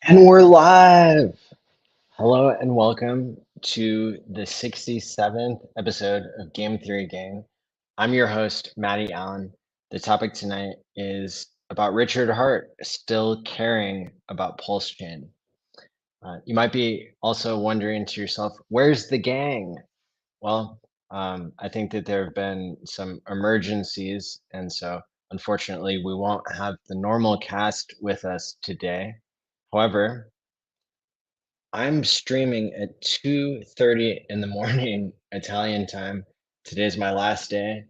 And we're live. Hello and welcome to the 67th episode of Game Theory Gang. I'm your host, Matty Allen. The topic tonight is about Richard Hart still caring about Pulse Chain. You might be also wondering to yourself, where's the gang? Well, I think that there have been some emergencies, and so unfortunately, we won't have the normal cast with us today. However, I'm streaming at 2:30 in the morning Italian time. Today's my last day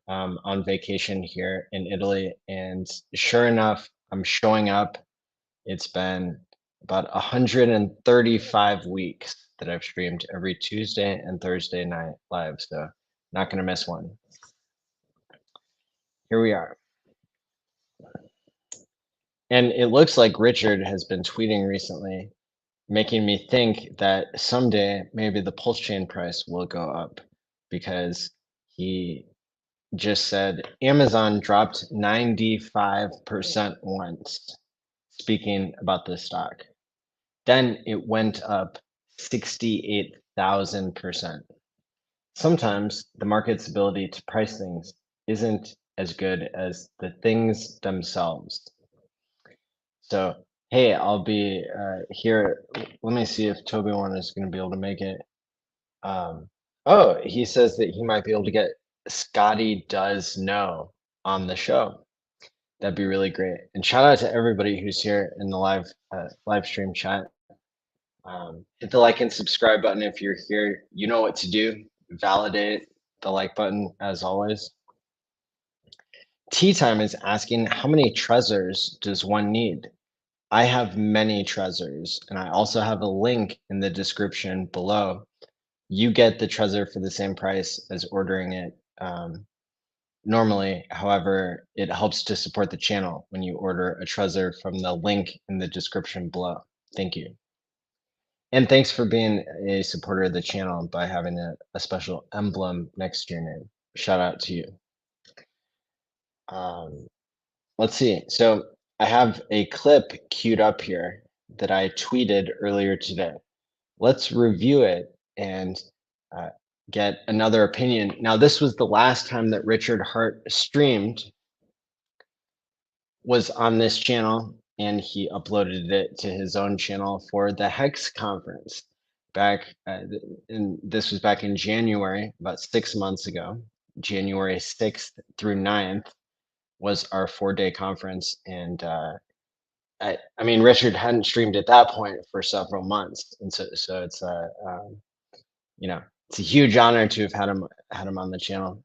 on vacation here in Italy, and sure enough, I'm showing up. It's been about 135 weeks that I've streamed every Tuesday and Thursday night live, so not gonna miss one. Here we are. And it looks like Richard has been tweeting recently, making me think that someday maybe the pulse chain price will go up because he just said Amazon dropped 95% once, speaking about this stock. Then it went up 68,000%. Sometimes the market's ability to price things isn't as good as the things themselves. So, hey, I'll be here. Let me see if Tobiwan is going to be able to make it. Oh, he says that he might be able to get Scotty Does Know on the show. That'd be really great. And shout out to everybody who's here in the live stream chat. Hit the like and subscribe button if you're here. You know what to do. Validate the like button as always. Tea Time is asking, how many treasures does one need? I have many treasures, and I also have a link in the description below. You get the treasure for the same price as ordering it normally. However, it helps to support the channel when you order a treasure from the link in the description below. Thank you. And thanks for being a supporter of the channel by having a special emblem next to your name. Shout out to you. Let's see. So I have a clip queued up here that I tweeted earlier today. Let's review it and uh, get another opinion. Now, this was the last time that Richard Hart streamed, was on this channel, and he uploaded it to his own channel for the HEX conference back, and this was back in January, about 6 months ago. January 6th through 9th was our 4-day conference, and I mean, Richard hadn't streamed at that point for several months, and so it's you know, it's a huge honor to have had him on the channel.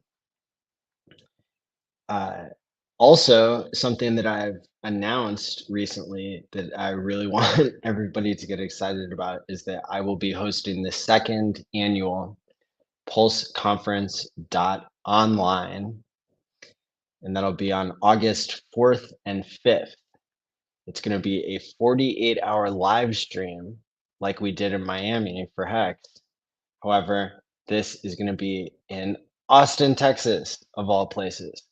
Also, something that I've announced recently that I really want everybody to get excited about is that I will be hosting the second annual Pulse Conference online, and that'll be on August 4th and 5th. It's going to be a 48-hour live stream like we did in Miami for HEX. However, this is going to be in Austin, Texas, of all places.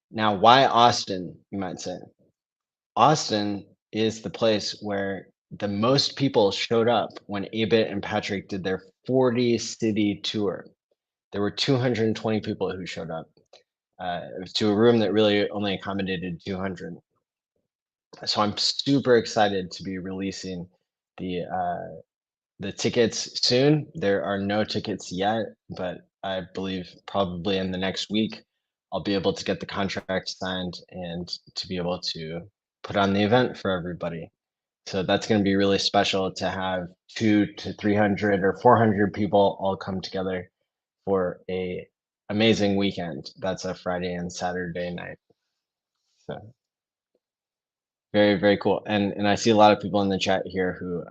Now, why Austin, you might say? Austin is the place where the most people showed up when Abit and Patrick did their 40-city tour. There were 220 people who showed up to a room that really only accommodated 200. So I'm super excited to be releasing the tickets soon. There are no tickets yet, but I believe probably in the next week, I'll be able to get the contract signed and to be able to put on the event for everybody. So that's going to be really special to have 200 to 300 or 400 people all come together for a amazing weekend. That's a Friday and Saturday night. So very, very cool. And I see a lot of people in the chat here who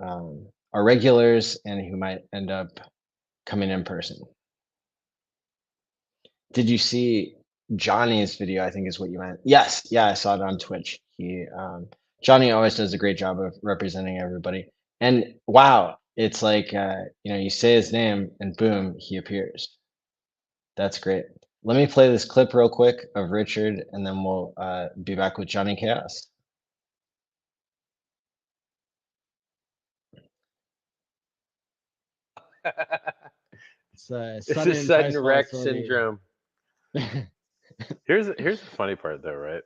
are regulars and who might end up coming in person. Did you see Johnny's video? I think is what you meant. Yes, yeah, I saw it on Twitch. Johnny always does a great job of representing everybody. And wow, it's like you say his name and boom, he appears. That's great. Let me play this clip real quick of Richard, and then we'll be back with Johnny Chaos. It's a It's a sudden sudden price wreck volatility. syndrome. Here's the funny part though, right?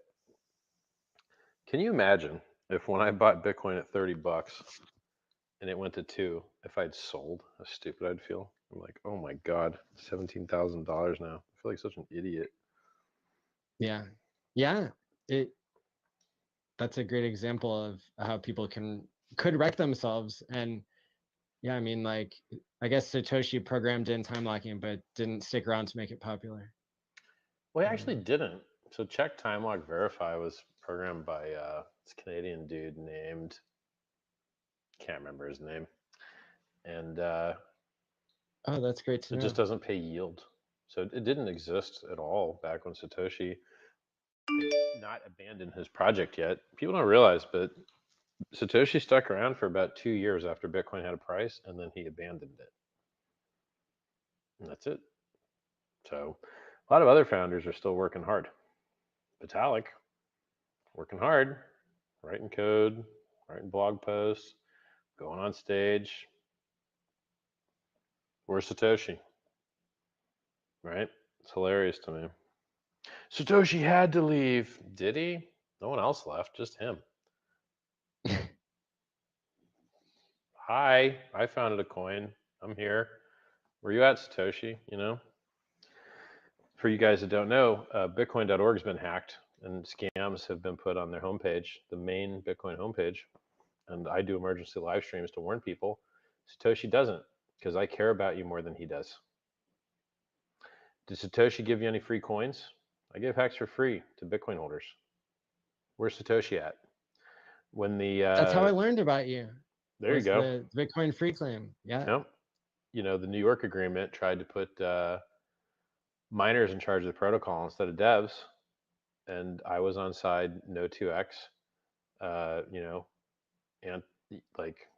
Can you imagine if when I bought Bitcoin at $30 and it went to 2, if I'd sold, how stupid I'd feel? I'm like, oh my God, $17,000 now. I feel like such an idiot. Yeah. That's a great example of how people could wreck themselves. And yeah, I mean, like, I guess Satoshi programmed in time locking, but didn't stick around to make it popular. Well, he actually didn't. So check time lock verify was programmed by this Canadian dude named, can't remember his name, and Oh, that's great to it know. just doesn't pay yield. So it didn't exist at all back when Satoshi had not abandoned his project yet. People don't realize, but Satoshi stuck around for about 2 years after Bitcoin had a price, and then he abandoned it. And that's it. So a lot of other founders are still working hard. Vitalik, working hard, writing code, writing blog posts, going on stage. Where's Satoshi? Right? It's hilarious to me. Satoshi had to leave. Did he? No one else left, just him. Hi, I founded a coin. I'm here. Were you at Satoshi? You know? For you guys that don't know, Bitcoin.org has been hacked and scams have been put on their homepage, the main Bitcoin homepage. And I do emergency live streams to warn people. Satoshi doesn't, because I care about you more than he does. Did Satoshi give you any free coins? I give HEX for free to Bitcoin holders. Where's Satoshi at? When the That's how I learned about you. there you Was go. the Bitcoin free claim. Yeah. Yep. You know, the New York agreement tried to put miners in charge of the protocol instead of devs, and I was on side no 2x. You know, and like,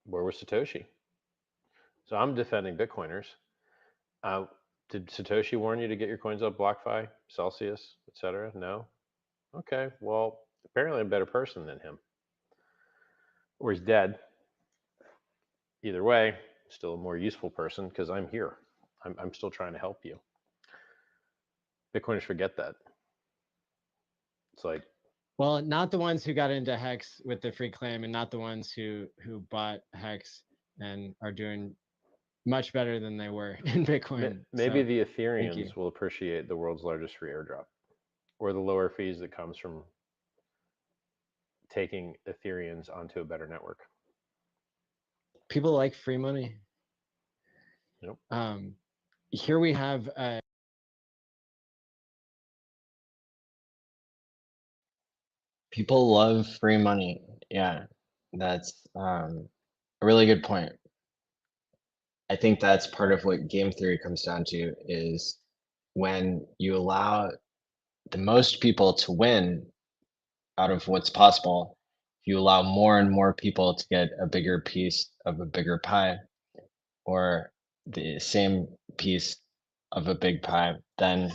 where was Satoshi? So I'm defending Bitcoiners. Uh, did Satoshi warn you to get your coins up BlockFi, Celsius, etc.? No. Okay. Well, apparently I'm a better person than him, or he's dead. Either way, still a more useful person because I'm here. I'm still trying to help you. Bitcoiners forget that. It's like, Well, not the ones who got into HEX with the free claim, and not the ones who bought HEX and are doing much better than they were in Bitcoin. maybe So the thank you. Ethereans will appreciate the world's largest free airdrop, or the lower fees that comes from taking Ethereans onto a better network. People like free money. Yep. Here we have people love free money. Yeah, that's a really good point. I think that's part of what game theory comes down to is when you allow the most people to win out of what's possible, you allow more and more people to get a bigger piece of a bigger pie or the same piece of a big pie, then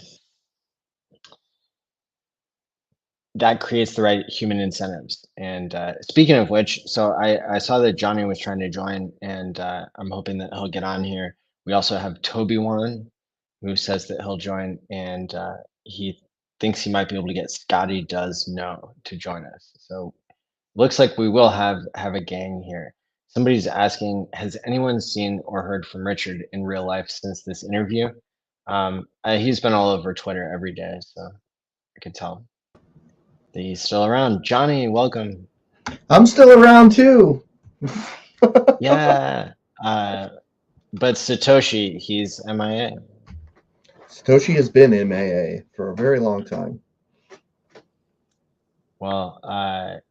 that creates the right human incentives. And speaking of which, so I saw that Johnny was trying to join, and I'm hoping that he'll get on here. We also have Tobiwan, who says that he'll join, and he thinks he might be able to get Scotty Does Know to join us. So looks like we will have a gang here. Somebody's asking, has anyone seen or heard from Richard in real life since this interview? He's been all over Twitter every day, so I can tell that he's still around. Johnny, welcome. I'm still around too. Yeah, but Satoshi, he's MIA. Satoshi has been MAA for a very long time. Well,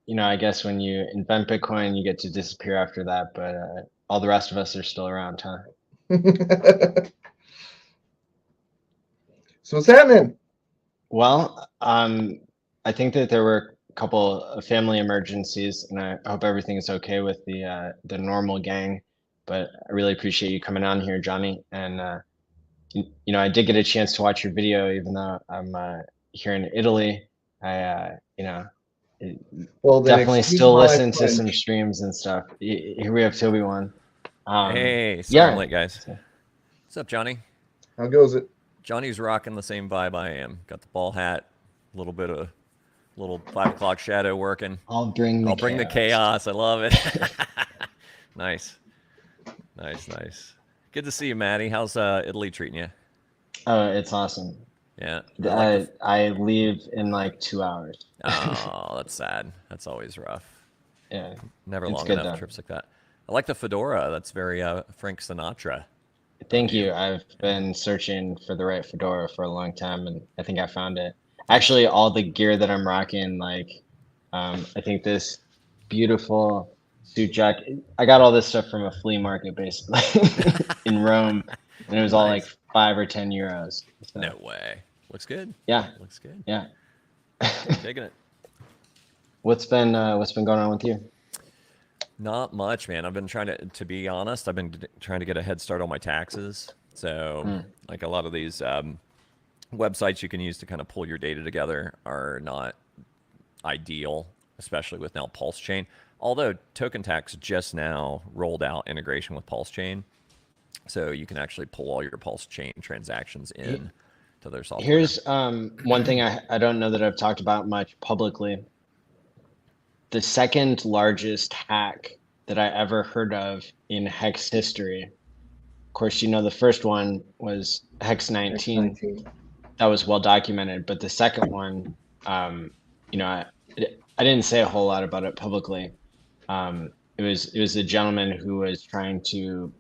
you know, I guess when you invent Bitcoin, you get to disappear after that, but all the rest of us are still around, huh? So what's happening? Well, I think that there were a couple of family emergencies, and I hope everything is okay with the normal gang. But I really appreciate you coming on here, Johnny. And you know, I did get a chance to watch your video, even though I'm here in Italy. I you know, Well, then definitely excuse still my listen to some French. streams and stuff. Here we have Toby one. Hey, sorry I'm Yeah. late, guys. What's up, Johnny? How goes it? Johnny's rocking the same vibe I am. Got the ball hat, a little 5 o'clock shadow working. I'll bring the chaos. I love it. Nice. Good to see you, Maddie. How's Italy treating you? Oh, it's awesome. Yeah. I leave in like 2 hours. Oh, that's sad. That's always rough. Yeah. Never It's long good, enough though. trips like that. I like the fedora. That's very Frank Sinatra. Thank you. you. I've been searching for the right fedora for a long time, and I think I found it. Actually, all the gear that I'm rocking, like, I think this beautiful suit jacket, I got all this stuff from a flea market, basically, in Rome, and it was all like Nice. 5 or 10 euros. So, No way. Looks good. yeah, Looks good. yeah. Digging it. What's been going on with you? Not much, man. I've been trying to be honest, I've been trying to get a head start on my taxes. So, like a lot of these websites you can use to kind of pull your data together are not ideal, especially with now Pulse Chain. Although Token Tax just now rolled out integration with Pulse Chain, so you can actually pull all your Pulse Chain transactions in to their software. Here's one thing I don't know that I've talked about much publicly. The second largest hack that I ever heard of in HEX history. Of course, you know, the first one was HEX 19. That was well documented, but the second one, you know, I didn't say a whole lot about it publicly. It was a gentleman who was trying to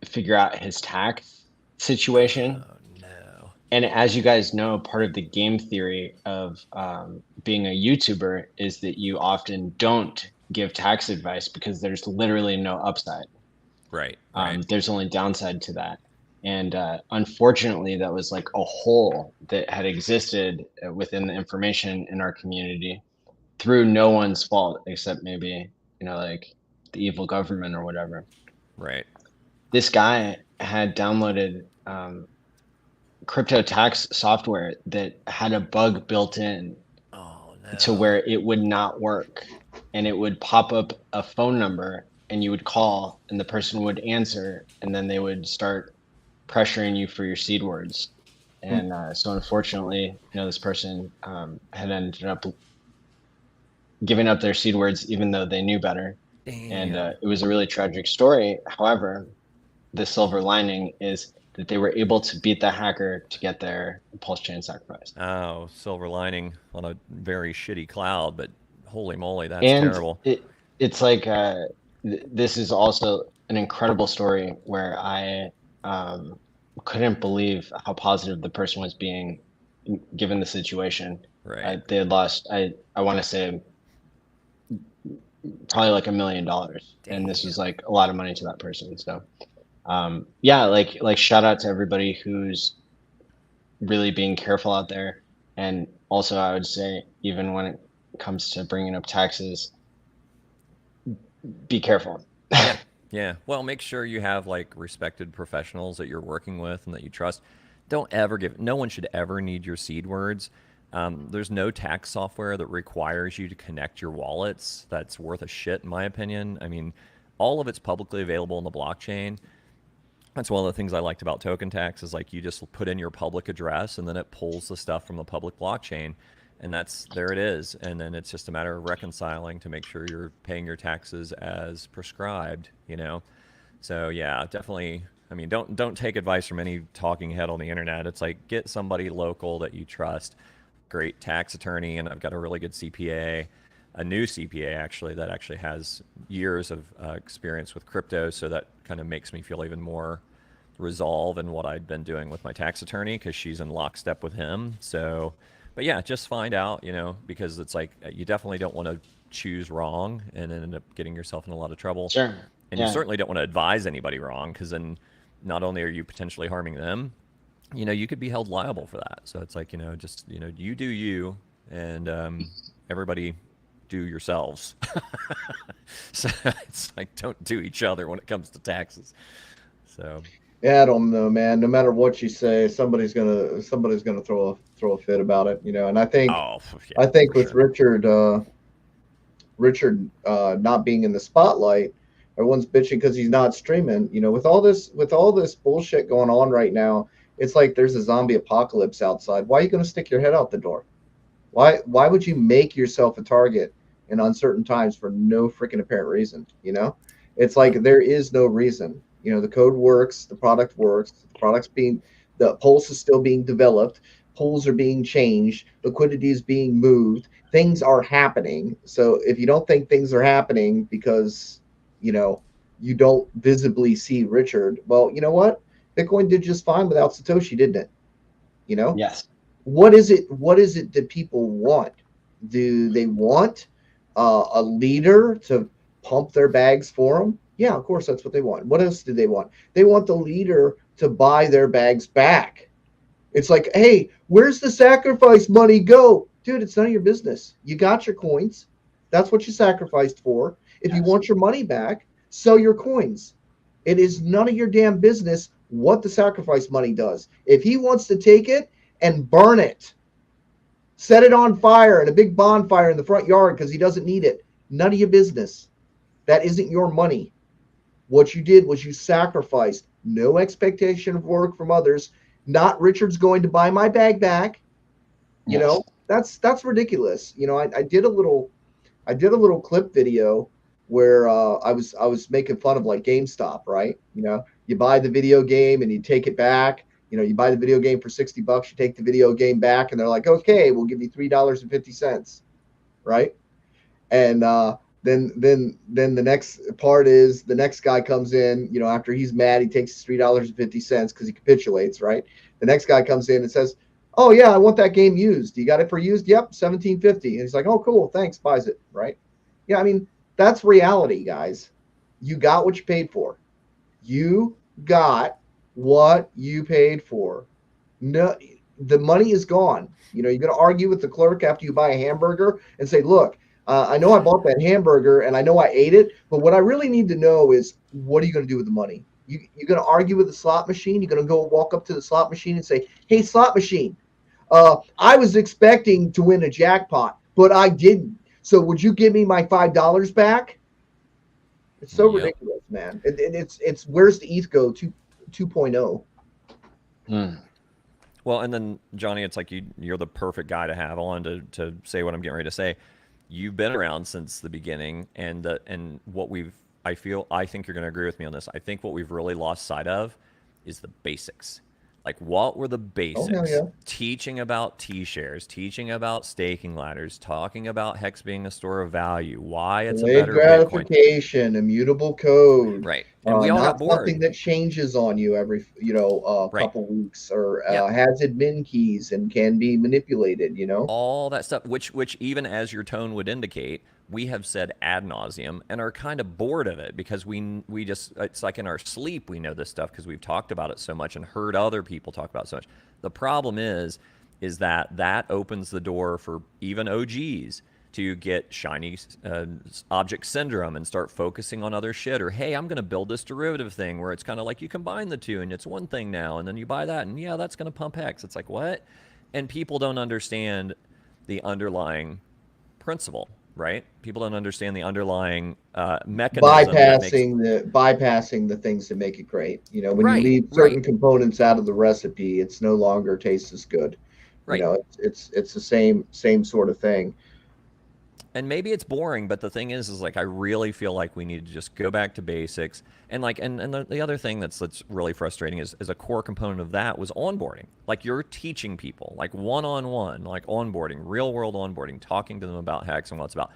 figure out his tax situation. Oh no. And as you guys know, part of the game theory of being a YouTuber is that you often don't give tax advice because there's literally no upside. Right. There's only downside to that. And unfortunately, that was like a hole that had existed within the information in our community through no one's fault, except maybe, you know, like the evil government or whatever. Right. This guy had downloaded crypto tax software that had a bug built in to where it would not work, and it would pop up a phone number and you would call and the person would answer, and then they would start pressuring you for your seed words. And so unfortunately, you know, this person had ended up giving up their seed words even though they knew better. Damn. And it was a really tragic story. However, the silver lining is that they were able to beat the hacker to get their Pulse Chain sacrificed. Oh, silver lining on a very shitty cloud, but holy moly, that's and terrible. It's like this is also an incredible story where I couldn't believe how positive the person was being given the situation. Right. They had lost, I want to say, probably like $1 million. And this was like a lot of money to that person. So yeah, like shout out to everybody who's really being careful out there. And also I would say, even when it comes to bringing up taxes, be careful. Yeah. Well, make sure you have like respected professionals that you're working with and that you trust. Don't ever no one should ever need your seed words. There's no tax software that requires you to connect your wallets. That's worth a shit, in my opinion. I mean, all of it's publicly available in the blockchain. That's one of the things I liked about Token Tax is like you just put in your public address and then it pulls the stuff from the public blockchain, and there it is. And then it's just a matter of reconciling to make sure you're paying your taxes as prescribed, you know? So yeah, definitely. I mean, don't take advice from any talking head on the internet. It's like, get somebody local that you trust. Great tax attorney, and I've got a really good CPA, a new CPA actually, that actually has years of experience with crypto, so that kind of makes me feel even more resolve in what I'd been doing with my tax attorney, because she's in lockstep with him. So, but yeah, just find out, you know, because it's like you definitely don't want to choose wrong and end up getting yourself in a lot of trouble. Sure. And you certainly don't want to advise anybody wrong, because then not only are you potentially harming them, you know, you could be held liable for that. So it's like, you know, just, you know, you do you, and everybody do yourselves. So it's like, don't do each other when it comes to taxes. So yeah, I don't know, man. No matter what you say, somebody's gonna throw a fit about it, you know. And I think with sure. Richard not being in the spotlight, Everyone's bitching because he's not streaming. You know, with all this bullshit going on right now, it's like there's a zombie apocalypse outside. Why are you going to stick your head out the door? Why would you make yourself a target in uncertain times for no freaking apparent reason? You know, it's like there is no reason. You know, the code works, the product works, the pulse is still being developed, pools are being changed, liquidity is being moved, things are happening. So if you don't think things are happening because, you know, you don't visibly see Richard, well, you know what? Bitcoin did just fine without Satoshi, didn't it? You know? Yes. What is it that people want? Do they want a leader to pump their bags for them? Yeah, of course, that's what they want. What else do they want? They want the leader to buy their bags back. It's like, hey, where's the sacrifice money go? Dude, it's none of your business. You got your coins. That's what you sacrificed for. If you want your money back, sell your coins. It is none of your damn business what the sacrifice money does. If he wants to take it and burn it, set it on fire in a big bonfire in the front yard because he doesn't need it, none of your business. That isn't your money. What you did was you sacrificed. No expectation of work from others. Not Richard's going to buy my bag back. You know, that's ridiculous. You know, I did a little clip video where I was making fun of like GameStop, right? You know, you buy the video game and you take it back. You know, you buy the video game for $60, you take the video game back, and they're like, okay, we'll give you $3.50, right? And then the next part is the next guy comes in, you know, after he's mad, he takes his $3.50 because he capitulates, right? The next guy comes in and says, oh yeah, I want that game used. You got it for used? Yep, $17.50. And he's like, oh cool, thanks, buys it, right? Yeah, I mean, that's reality, guys. You got what you paid for. You got what you paid for. No, the money is gone. You know, you're going to argue with the clerk after you buy a hamburger and say, look, I know I bought that hamburger and I know I ate it, but what I really need to know is what are you going to do with the money? You're going to argue with the slot machine. You're going to go walk up to the slot machine and say, hey, slot machine, I was expecting to win a jackpot, but I didn't. So would you give me my $5 back? It's so ridiculous, man. It's where's the ETH go 2.0? Well, and then Johnny, it's like you're the perfect guy to have on to say what I'm getting ready to say. You've been around since the beginning, and what I think you're going to agree with me on this. I think what we've really lost sight of is the basics. Like, what were the basics? Oh, yeah. Teaching about TShares, teaching about staking ladders, talking about HEX being a store of value, why it's Delayed a better gratification, immutable code. Right. And we all got bored. Something that changes on you every, couple weeks, or has admin keys and can be manipulated, you know? All that stuff, which even as your tone would indicate, we have said ad nauseum and are kind of bored of it because we just, it's like in our sleep we know this stuff because we've talked about it so much and heard other people talk about it so much. The problem is that opens the door for even OGs to get shiny object syndrome and start focusing on other shit, or hey, I'm going to build this derivative thing where it's kind of like you combine the two and it's one thing now, and then you buy that and yeah, that's going to pump HEX. It's like, what? And people don't understand the underlying principle. Right? People don't understand the underlying mechanism. Bypassing the things that make it great. You know, when you leave certain components out of the recipe, it's no longer tastes as good. Right. You know, it's the same sort of thing. And maybe it's boring, but the thing is like I really feel like we need to just go back to basics. And like and the other thing that's really frustrating is a core component of that was onboarding. Like you're teaching people, like one-on-one, like onboarding, real world onboarding, talking to them about HEX and what it's about.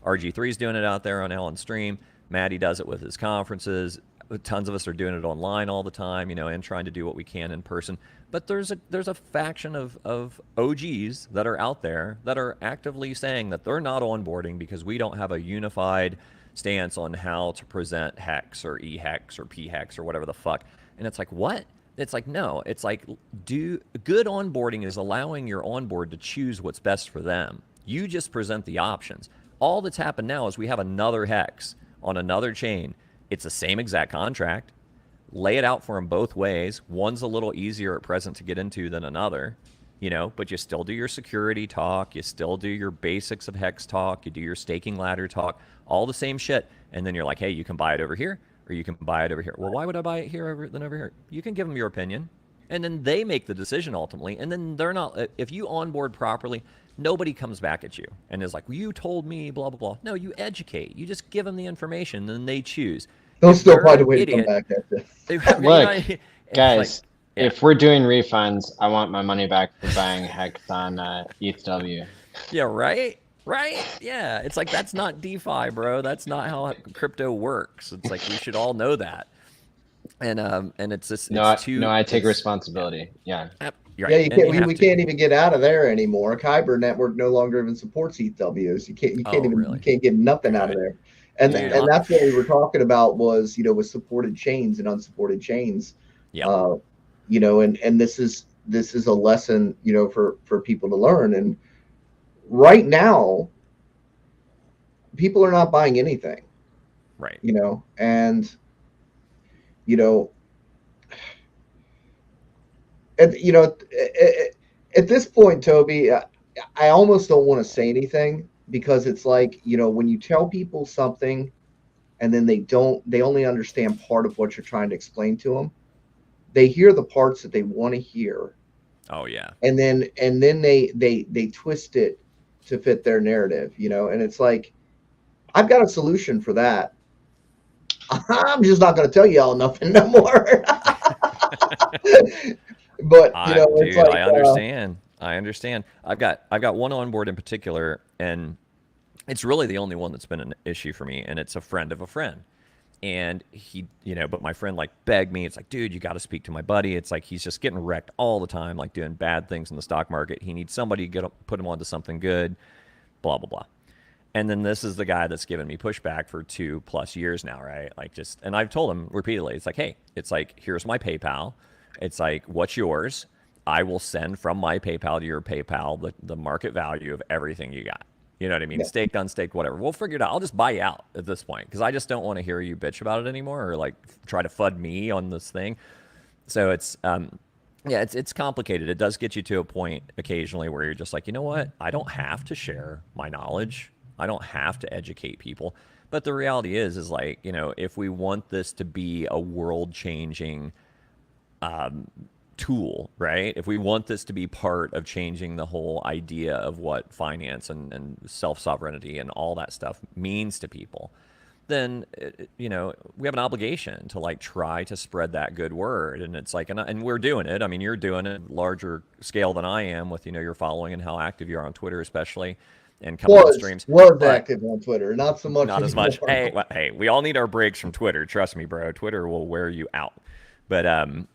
RG3's doing it out there on Alan Stream. Maddie does it with his conferences. Tons of us are doing it online all the time, you know, and trying to do what we can in person. But there's a faction of OGs that are out there that are actively saying that they're not onboarding because we don't have a unified stance on how to present HEX or eHEX or pHEX or whatever the fuck. And it's like, what? It's like, no. It's like, good onboarding is allowing your onboard to choose what's best for them. You just present the options. All that's happened now is we have another HEX on another chain. It's the same exact contract. Lay it out for them both ways. One's a little easier at present to get into than another. but you still do your security talk, you still do your basics of hex talk, you do your staking ladder talk, all the same shit. And then you're like, hey, you can buy it over here, or you can buy it over here. Well, why would I buy it here than over here? You can give them your opinion. And then they make the decision ultimately. And then they're not, if you onboard properly, nobody comes back at you and is like, well, you told me, blah, blah, blah. No, you educate. You just give them the information, then they choose. They'll still find a way to come back at this. Look, guys, like, yeah. If we're doing refunds, I want my money back for buying Hex on ETHW. Yeah, right? Right? Yeah. It's like, that's not DeFi, bro. That's not how crypto works. It's like, we should all know that. And it's just, I take responsibility. Yeah. Right. Yeah, we can't even get out of there anymore. Kyber network no longer even supports ETHWs. You can't get nothing out of there. And that's what we were talking about was, with supported chains and unsupported chains. Yeah. And this is a lesson, for people to learn. And right now, people are not buying anything. Right. And at this point, Toby, I almost don't want to say anything, because it's like, when you tell people something and then they only understand part of what you're trying to explain to them. They hear the parts that they want to hear. Oh yeah. And then they twist it to fit their narrative, and it's like, I've got a solution for that. I'm just not going to tell y'all nothing no more. But it's like, I understand. I've got one on board in particular, and it's really the only one that's been an issue for me, and it's a friend of a friend. And he, but my friend like begged me. It's like, dude, you got to speak to my buddy. It's like, he's just getting wrecked all the time, like doing bad things in the stock market. He needs somebody to put him onto something good, blah, blah, blah. And then this is the guy that's given me pushback for 2+ years now, right? And I've told him repeatedly, it's like, hey, it's like, here's my PayPal. It's like, what's yours? I will send from my PayPal to your PayPal the market value of everything you got. You know what I mean? Yeah. Staked, unstaked, whatever. We'll figure it out. I'll just buy you out at this point, because I just don't want to hear you bitch about it anymore, or like try to FUD me on this thing. So it's it's complicated. It does get you to a point occasionally where you're just like, you know what? I don't have to share my knowledge. I don't have to educate people. But the reality is like, if we want this to be a world-changing tool, right? If we want this to be part of changing the whole idea of what finance and self-sovereignty and all that stuff means to people, then, we have an obligation to like try to spread that good word. And it's like, and we're doing it. I mean, you're doing it larger scale than I am with, your following and how active you are on Twitter, especially, and coming on streams. Was active on Twitter, not so much. Not as much. Hey, we all need our breaks from Twitter. Trust me, bro. Twitter will wear you out. But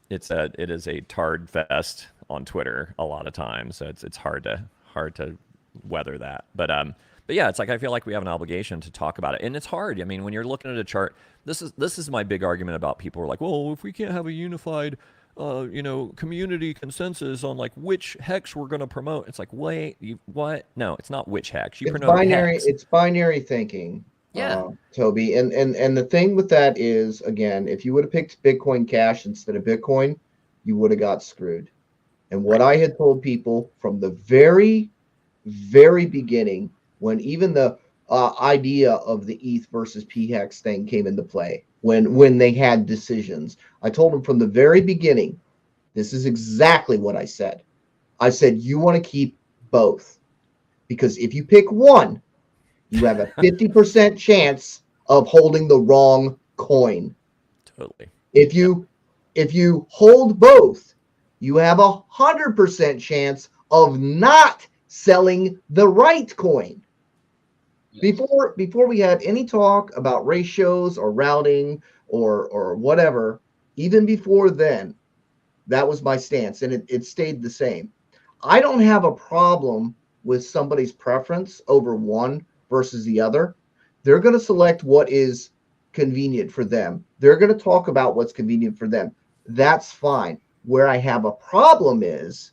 it is a tard fest on Twitter a lot of times, so it's hard to weather that. But yeah, it's like, I feel like we have an obligation to talk about it, and it's hard. I mean, when you're looking at a chart, this is my big argument about people who are like, well, if we can't have a unified community consensus on like which hex we're going to promote, it's like, wait, what? No, it's not which hex. It's binary. Hex. It's binary thinking. Yeah, Toby, and the thing with that is, again, if you would have picked Bitcoin Cash instead of Bitcoin, you would have got screwed. And what I had told people from the very, very beginning, when even the idea of the ETH versus PHEX thing came into play, when they had decisions, I told them from the very beginning, this is exactly what I said. I said, you want to keep both, because if you pick one, you have a 50% chance of holding the wrong coin. Totally. If you hold both, you have 100% chance of not selling the right coin. Before we had any talk about ratios or routing or whatever, even before then, that was my stance, and it stayed the same. I don't have a problem with somebody's preference over one versus the other. They're going to select what is convenient for them. They're going to talk about what's convenient for them. That's fine. Where I have a problem is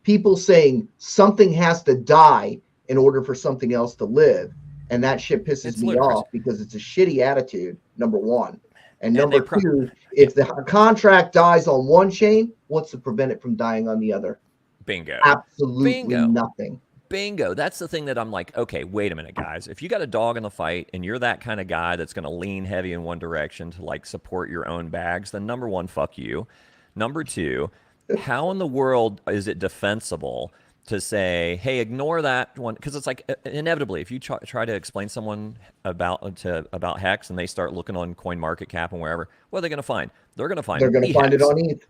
people saying something has to die in order for something else to live. And that shit pisses me off, because it's a shitty attitude, number one. And number two, if the contract dies on one chain, what's to prevent it from dying on the other? Bingo. Absolutely Bingo. nothing. Bingo. That's the thing that I'm like, okay, wait a minute, guys. If you got a dog in the fight and you're that kind of guy that's going to lean heavy in one direction to like support your own bags, then number one, fuck you. Number two, how in the world is it defensible to say, hey, ignore that one? Because it's like inevitably, if you try to explain someone about HEX and they start looking on CoinMarketCap and wherever, what are they going to find? They're going to find They're going to find it on ETH.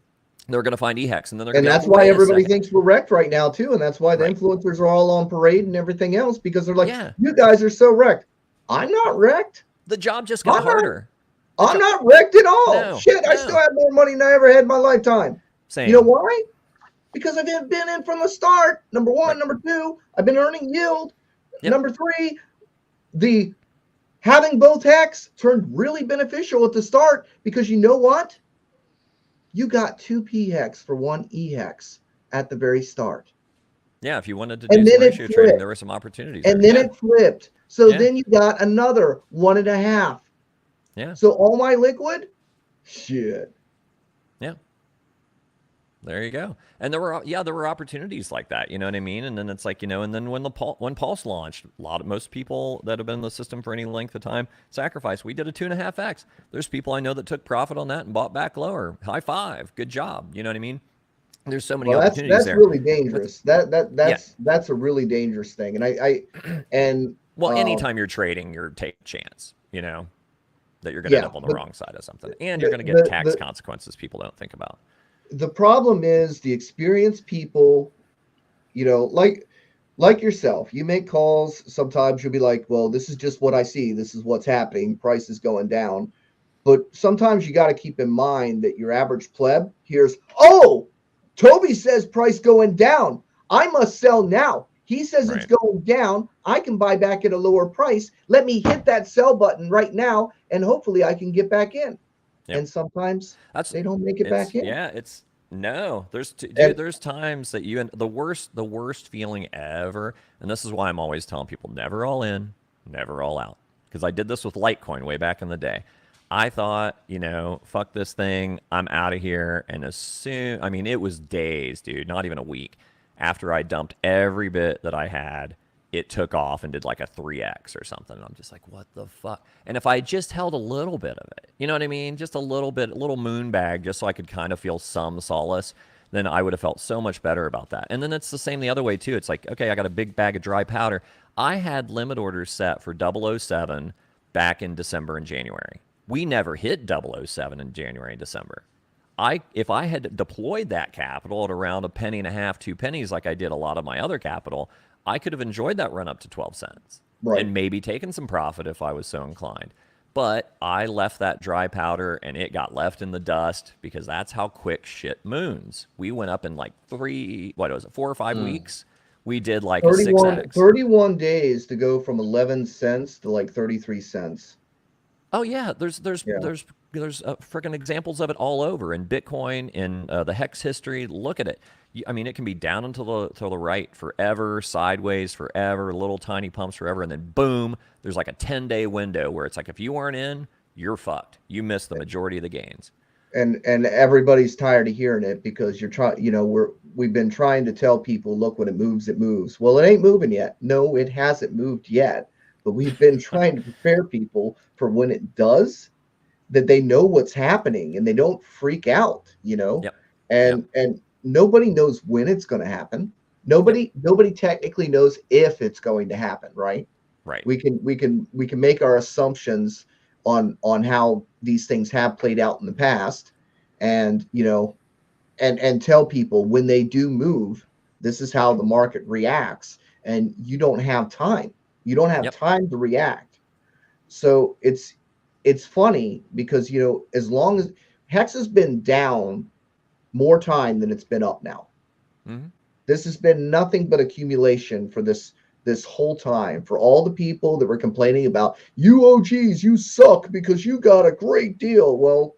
They're going to find EHEX, and then they're and going to that's why everybody thinks we're wrecked right now too, and that's why the influencers are all on parade and everything else, because they're like, you guys are so wrecked. I'm not wrecked. The job just got harder. I'm not wrecked at all. No, shit, I still have more money than I ever had in my lifetime. Same. You know why? Because I've been in from the start. Number one. Number two, I've been earning yield. Number three, the having both HEX turned really beneficial at the start, because you know what? You got 2 PHEX for 1 EHEX at the very start. Yeah, if you wanted to do some ratio trading, there were some opportunities. And then it flipped. So then you got another 1.5. Yeah. So all my liquid, shit. Yeah. There you go. And there were opportunities like that, you know what I mean? And then it's like, you know, and then when Pulse launched, most people that have been in the system for any length of time sacrificed. We did a 2.5x. There's people I know that took profit on that and bought back lower. High five. Good job. You know what I mean? There's so many opportunities that's there. Really dangerous. That's a really dangerous thing. And anytime you're trading, you're taking a chance, you know, that you're going to end up on the wrong side of something, and you're going to get tax consequences people don't think about. The problem is the experienced people, you know, like yourself, you make calls. Sometimes you'll be like, well, this is just what I see. This is what's happening. Price is going down. But sometimes you got to keep in mind that your average pleb hears, oh, Toby says price going down. I must sell now. He says it's going down. I can buy back at a lower price. Let me hit that sell button right now, and hopefully I can get back in. Yep. And sometimes they don't make it back in. Yeah, there's times that the worst feeling ever, and this is why I'm always telling people never all in, never all out. Because I did this with Litecoin way back in the day. I thought, you know, fuck this thing, I'm out of here. And it was days, dude, not even a week. After I dumped every bit that I had, it took off and did like a 3x or something. And I'm just like, what the fuck? And if I just held a little bit of it, you know what I mean? Just a little bit, a little moon bag, just so I could kind of feel some solace, then I would have felt so much better about that. And then it's the same the other way too. It's like, okay, I got a big bag of dry powder. I had limit orders set for 007 back in December and January. We never hit 007 in January and December. If I had deployed that capital at around $0.015, 2 pennies, like I did a lot of my other capital, I could have enjoyed that run up to 12 cents and maybe taken some profit if I was so inclined. But I left that dry powder and it got left in the dust, because that's how quick shit moons. We went up in like 4 or 5 weeks. We did like 6x. 31 days to go from 11 cents to like 33 cents. Oh yeah, there's freaking examples of it all over in Bitcoin, in the HEX history. Look at it. I mean, it can be down and to the right forever, sideways forever, little tiny pumps forever, and then boom, there's like a 10-day window where it's like if you aren't in, you're fucked. You missed the majority of the gains. And everybody's tired of hearing it, because we've been trying to tell people, look, when it moves, it moves. Well, it ain't moving yet. No, it hasn't moved yet. But we've been trying to prepare people for when it does, that they know what's happening and they don't freak out, you know. Yep. And nobody knows when it's going to happen. Nobody technically knows if it's going to happen, right? Right. We can make our assumptions on how these things have played out in the past, and you know, and tell people when they do move, this is how the market reacts, and you don't have time. You don't have time to react. So it's funny, because, you know, as long as HEX has been down more time than it's been up now. Mm-hmm. This has been nothing but accumulation for this whole time, for all the people that were complaining about, you OGs, you suck because you got a great deal. Well,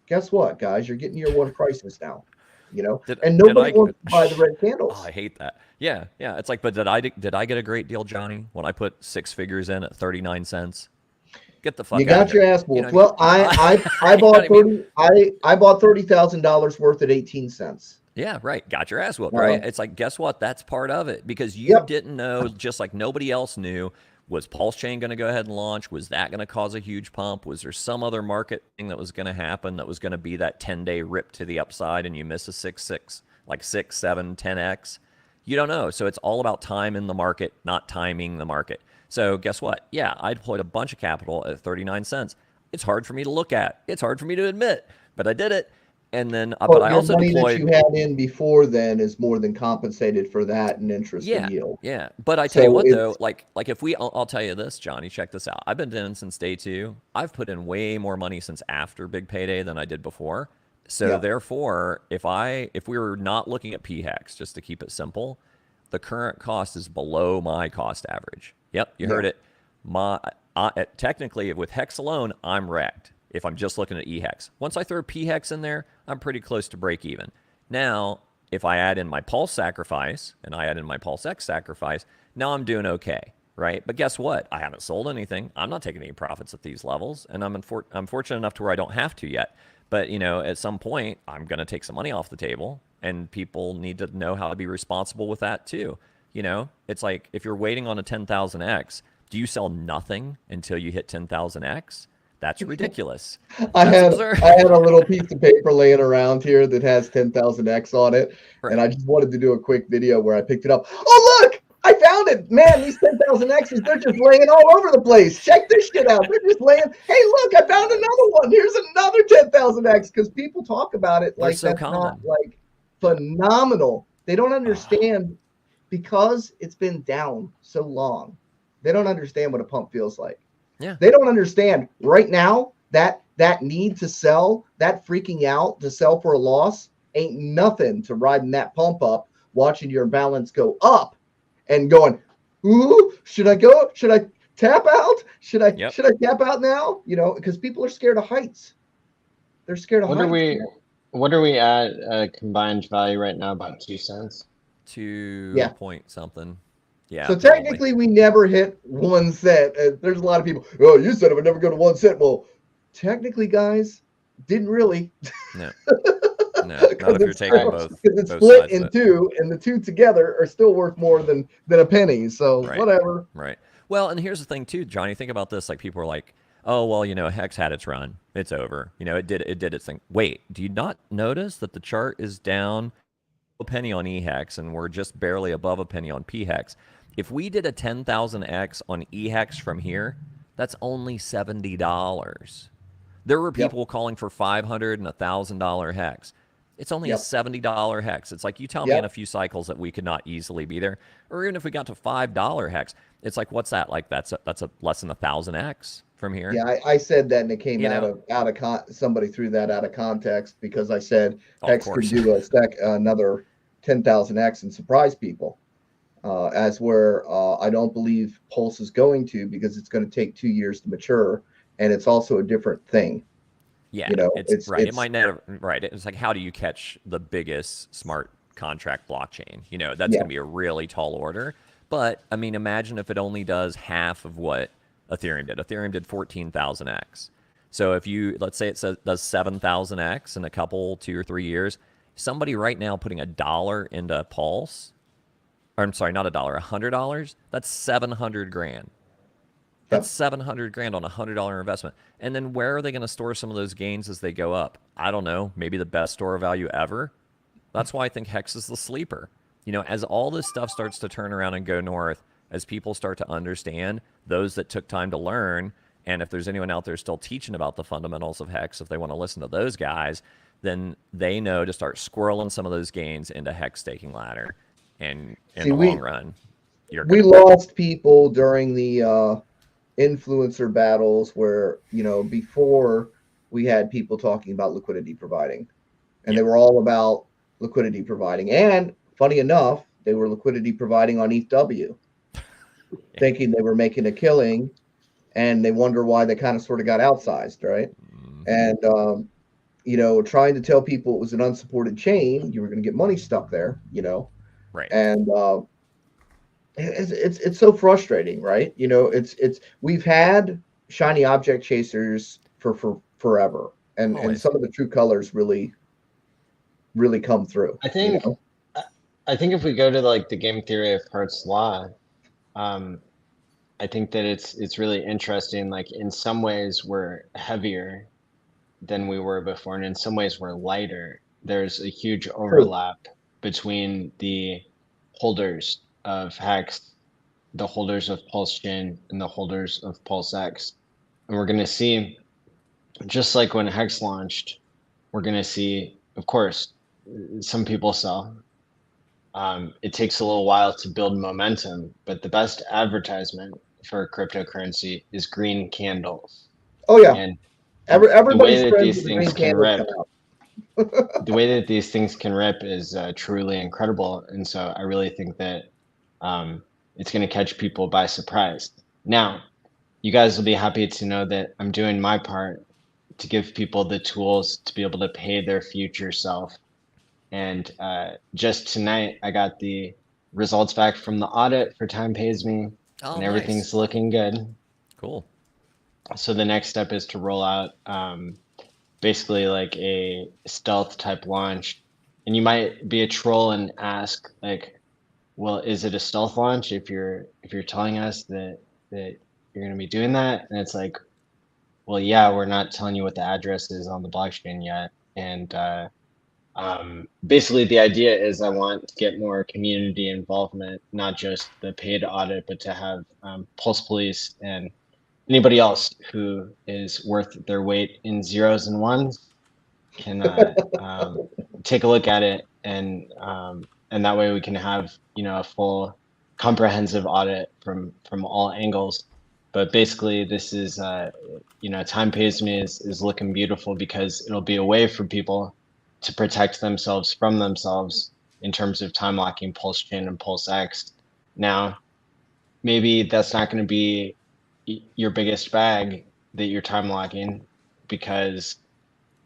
guess what, guys? You're getting year one prices now. You know, and nobody wants to buy the red candles. Oh, I hate that. Yeah. It's like, but did I get a great deal, Johnny, when I put 6 figures in at 39 cents? Get the fuck out of here. You got your ass whooped. Well, I bought $30,000 worth at 18 cents. Yeah, right. Got your ass whooped, right? It's like, guess what? That's part of it because you Yep. didn't know, just like nobody else knew. Was Pulse Chain going to go ahead and launch? Was that going to cause a huge pump? Was there some other market thing that was going to happen that was going to be that 10-day rip to the upside and you miss a 6, like 6, 7, 10x? You don't know. So it's all about time in the market, not timing the market. So guess what? Yeah, I deployed a bunch of capital at 39 cents. It's hard for me to look at. It's hard for me to admit, but I did it. And then, but I also money deployed. that you had in before then is more than compensated for that in interest and yield. Yeah. But I tell you what, though, like if we, I'll tell you this, Johnny, check this out. I've been in since day 2. I've put in way more money since after big payday than I did before. So therefore, if we were not looking at PHEX, just to keep it simple, the current cost is below my cost average. Yep, you heard it. Technically, with HEX alone, I'm wrecked if I'm just looking at EHEX. Once I throw PHEX in there, I'm pretty close to break even. Now, if I add in my Pulse sacrifice and I add in my Pulse X sacrifice, now I'm doing okay, right? But guess what? I haven't sold anything. I'm not taking any profits at these levels, and I'm fortunate enough to where I don't have to yet. But, at some point, I'm going to take some money off the table, and people need to know how to be responsible with that too. It's like if you're waiting on a 10,000X, do you sell nothing until you hit 10,000X? That's ridiculous. I had a little piece of paper laying around here that has 10,000X on it, and I just wanted to do a quick video where I picked it up. Oh, look! I found it! Man, these 10,000Xs, they're just laying all over the place. Check this shit out. They're just laying, hey, look, I found another one. Here's another 10,000X, because people talk about it like so that's common. not, like, phenomenal. They don't understand because it's been down so long. They don't understand what a pump feels like. Yeah. They don't understand right now that need to sell, that freaking out to sell for a loss ain't nothing to riding that pump up, watching your balance go up and going, ooh, should I go? Should I tap out? Should I tap out now? Because people are scared of heights. They're scared of heights. What are we at combined value right now? About 2 cents? 2 point something. Yeah. So technically, we never hit 1 cent. There's a lot of people, oh, you said it would never go to 1 cent. Well, technically, guys, didn't really. No. Not if you're taking both. Because it's split in 2, and the 2 together are still worth more than a penny. So whatever. Right. Well, and here's the thing too, Johnny. Think about this. Like people are like, oh, well, HEX had its run. It's over. It did its thing. Wait, do you not notice that the chart is down a penny on EHEX and we're just barely above a penny on PHEX? If we did a 10,000X on EHEX from here, that's only $70. There were people calling for $500 and $1,000 HEX. It's only a $70 HEX. It's like you tell me in a few cycles that we could not easily be there, or even if we got to $5 HEX, it's like what's that? Like that's a less than 1,000X from here. Yeah, I said that, and it came out of somebody threw that out of context because I said HEX could do another 10,000X and surprise people. As where I don't believe Pulse is going to, because it's going to take 2 years to mature, and it's also a different thing. Yeah, it's right. It might never right. It's like, how do you catch the biggest smart contract blockchain? That's going to be a really tall order. But I mean, imagine if it only does half of what Ethereum did. Ethereum did 14,000X. So if let's say it does 7,000X in a couple 2 or 3 years, somebody right now putting $1 into Pulse. I'm sorry, not $1, $100. That's $700,000. That's $700,000 on $100 investment. And then where are they going to store some of those gains as they go up? I don't know. Maybe the best store of value ever. That's why I think HEX is the sleeper. As all this stuff starts to turn around and go north, as people start to understand, those that took time to learn, and if there's anyone out there still teaching about the fundamentals of HEX, if they want to listen to those guys, then they know to start squirreling some of those gains into HEX staking ladder. And in the long run, we lost people during the influencer battles where, before we had people talking about liquidity providing, and they were all about liquidity providing. And funny enough, they were liquidity providing on ETHW, thinking they were making a killing, and they wonder why they kind of sort of got outsized, right? And, trying to tell people it was an unsupported chain, you were going to get money stuck there, Right. And it's so frustrating, right? We've had shiny object chasers for forever, and some of the true colors really really come through. I think I think if we go to like the game theory of Hart's law, I think that it's really interesting. Like in some ways we're heavier than we were before, and in some ways we're lighter. There's a huge overlap between the holders of HEX, the holders of Pulse Chain, and the holders of Pulse X. And we're going to see, just like when HEX launched, we're going to see, of course, some people sell. It takes a little while to build momentum, but the best advertisement for cryptocurrency is green candles. Oh yeah, And everybody's the way that friends these with the things green can candles rip, come out. the way that these things can rip is truly incredible. And so I really think that it's going to catch people by surprise. Now, you guys will be happy to know that I'm doing my part to give people the tools to be able to pay their future self. And just tonight, I got the results back from the audit for Time Pays Me, and everything's nice. looking good. Cool. So the next step is to roll out basically like a stealth type launch. And you might be a troll and ask like, well, is it a stealth launch if you're telling us that you're going to be doing that? And it's like, well, yeah, we're not telling you what the address is on the blockchain yet. And basically the idea is I want to get more community involvement, not just the paid audit, but to have Pulse Police and anybody else who is worth their weight in zeros and ones can take a look at it, and that way we can have a full comprehensive audit from all angles. But basically this is Time Pays Me is looking beautiful because it'll be a way for people to protect themselves from themselves in terms of time locking Pulse Chain and Pulse X. Now maybe that's not going to be your biggest bag that you're time locking, because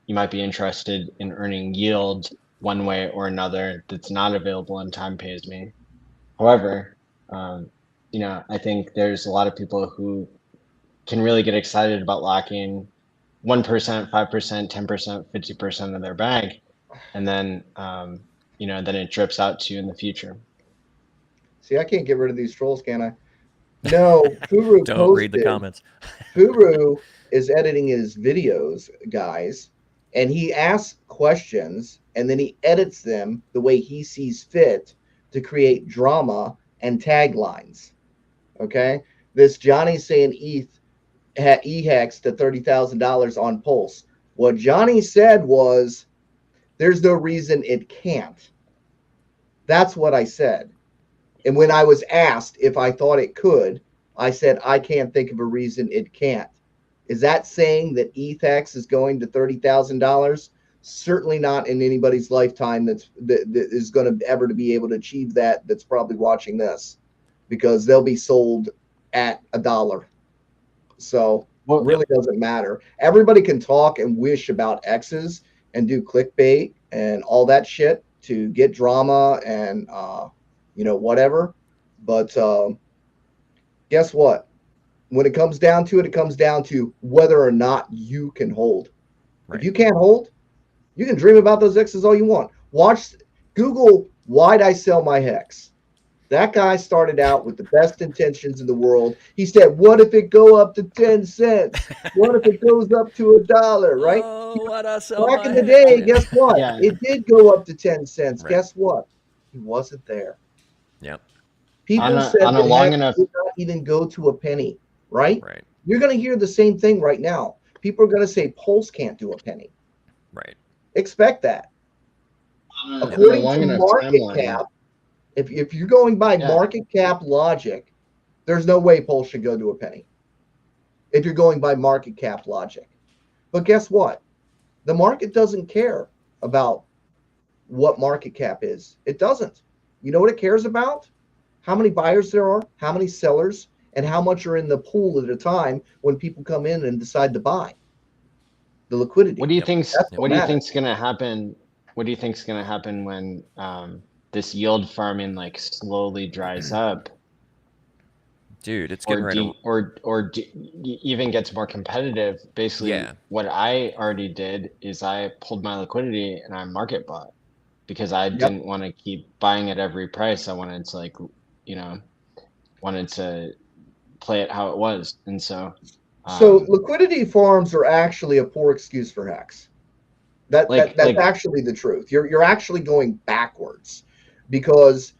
you might be interested in earning yield one way or another that's not available in Time Pays Me. However, I think there's a lot of people who can really get excited about locking 1%, 5%, 10%, 50% of their bag, and then then it drips out to you in the future. See, I can't get rid of these trolls, can I? No, Furu Don't posted, read the comments. Furu is editing his videos, guys, and he asks questions and then he edits them the way he sees fit to create drama and taglines. Okay? This Johnny saying ETH EHEX to $30,000 on Pulse. What Johnny said was, there's no reason it can't. That's what I said. And when I was asked if I thought it could, I said, I can't think of a reason it can't. Is that saying that ETHEX is going to $30,000? Certainly not in anybody's lifetime that is going to ever to be able to achieve that, that's probably watching this, because they'll be sold at $1. So it really doesn't matter. Everybody can talk and wish about X's and do clickbait and all that shit to get drama and whatever. But guess what? When it comes down to it, it comes down to whether or not you can hold. Right. If you can't hold, you can dream about those X's all you want. Google, why'd I sell my HEX? That guy started out with the best intentions in the world. He said, what if it go up to 10 cents? What if it goes up to $1, right? Oh, why'd I sell Back my in the HEX? day, guess what? Yeah. It did go up to 10 cents. Right. Guess what? He wasn't there. Yep. People said that HEX did not even go to a penny, right? Right. You're going to hear the same thing right now. People are going to say Pulse can't do a penny. Right. Expect that. According to market cap, if you're going by market cap logic, there's no way Pulse should go to a penny. If you're going by market cap logic. But guess what? The market doesn't care about what market cap is. It doesn't. You know what it cares about? How many buyers there are, how many sellers, and how much are in the pool at a time when people come in and decide to buy. The liquidity. What do you think's going to happen? What do you think's going to happen when this yield farming like slowly dries up? Dude, it's getting ready even gets more competitive. Basically, what I already did is I pulled my liquidity and I market bought. because I Yep. didn't want to keep buying at every price. I wanted to wanted to play it how it was. And so liquidity farms are actually a poor excuse for HEX. That's actually the truth. You're actually going backwards, because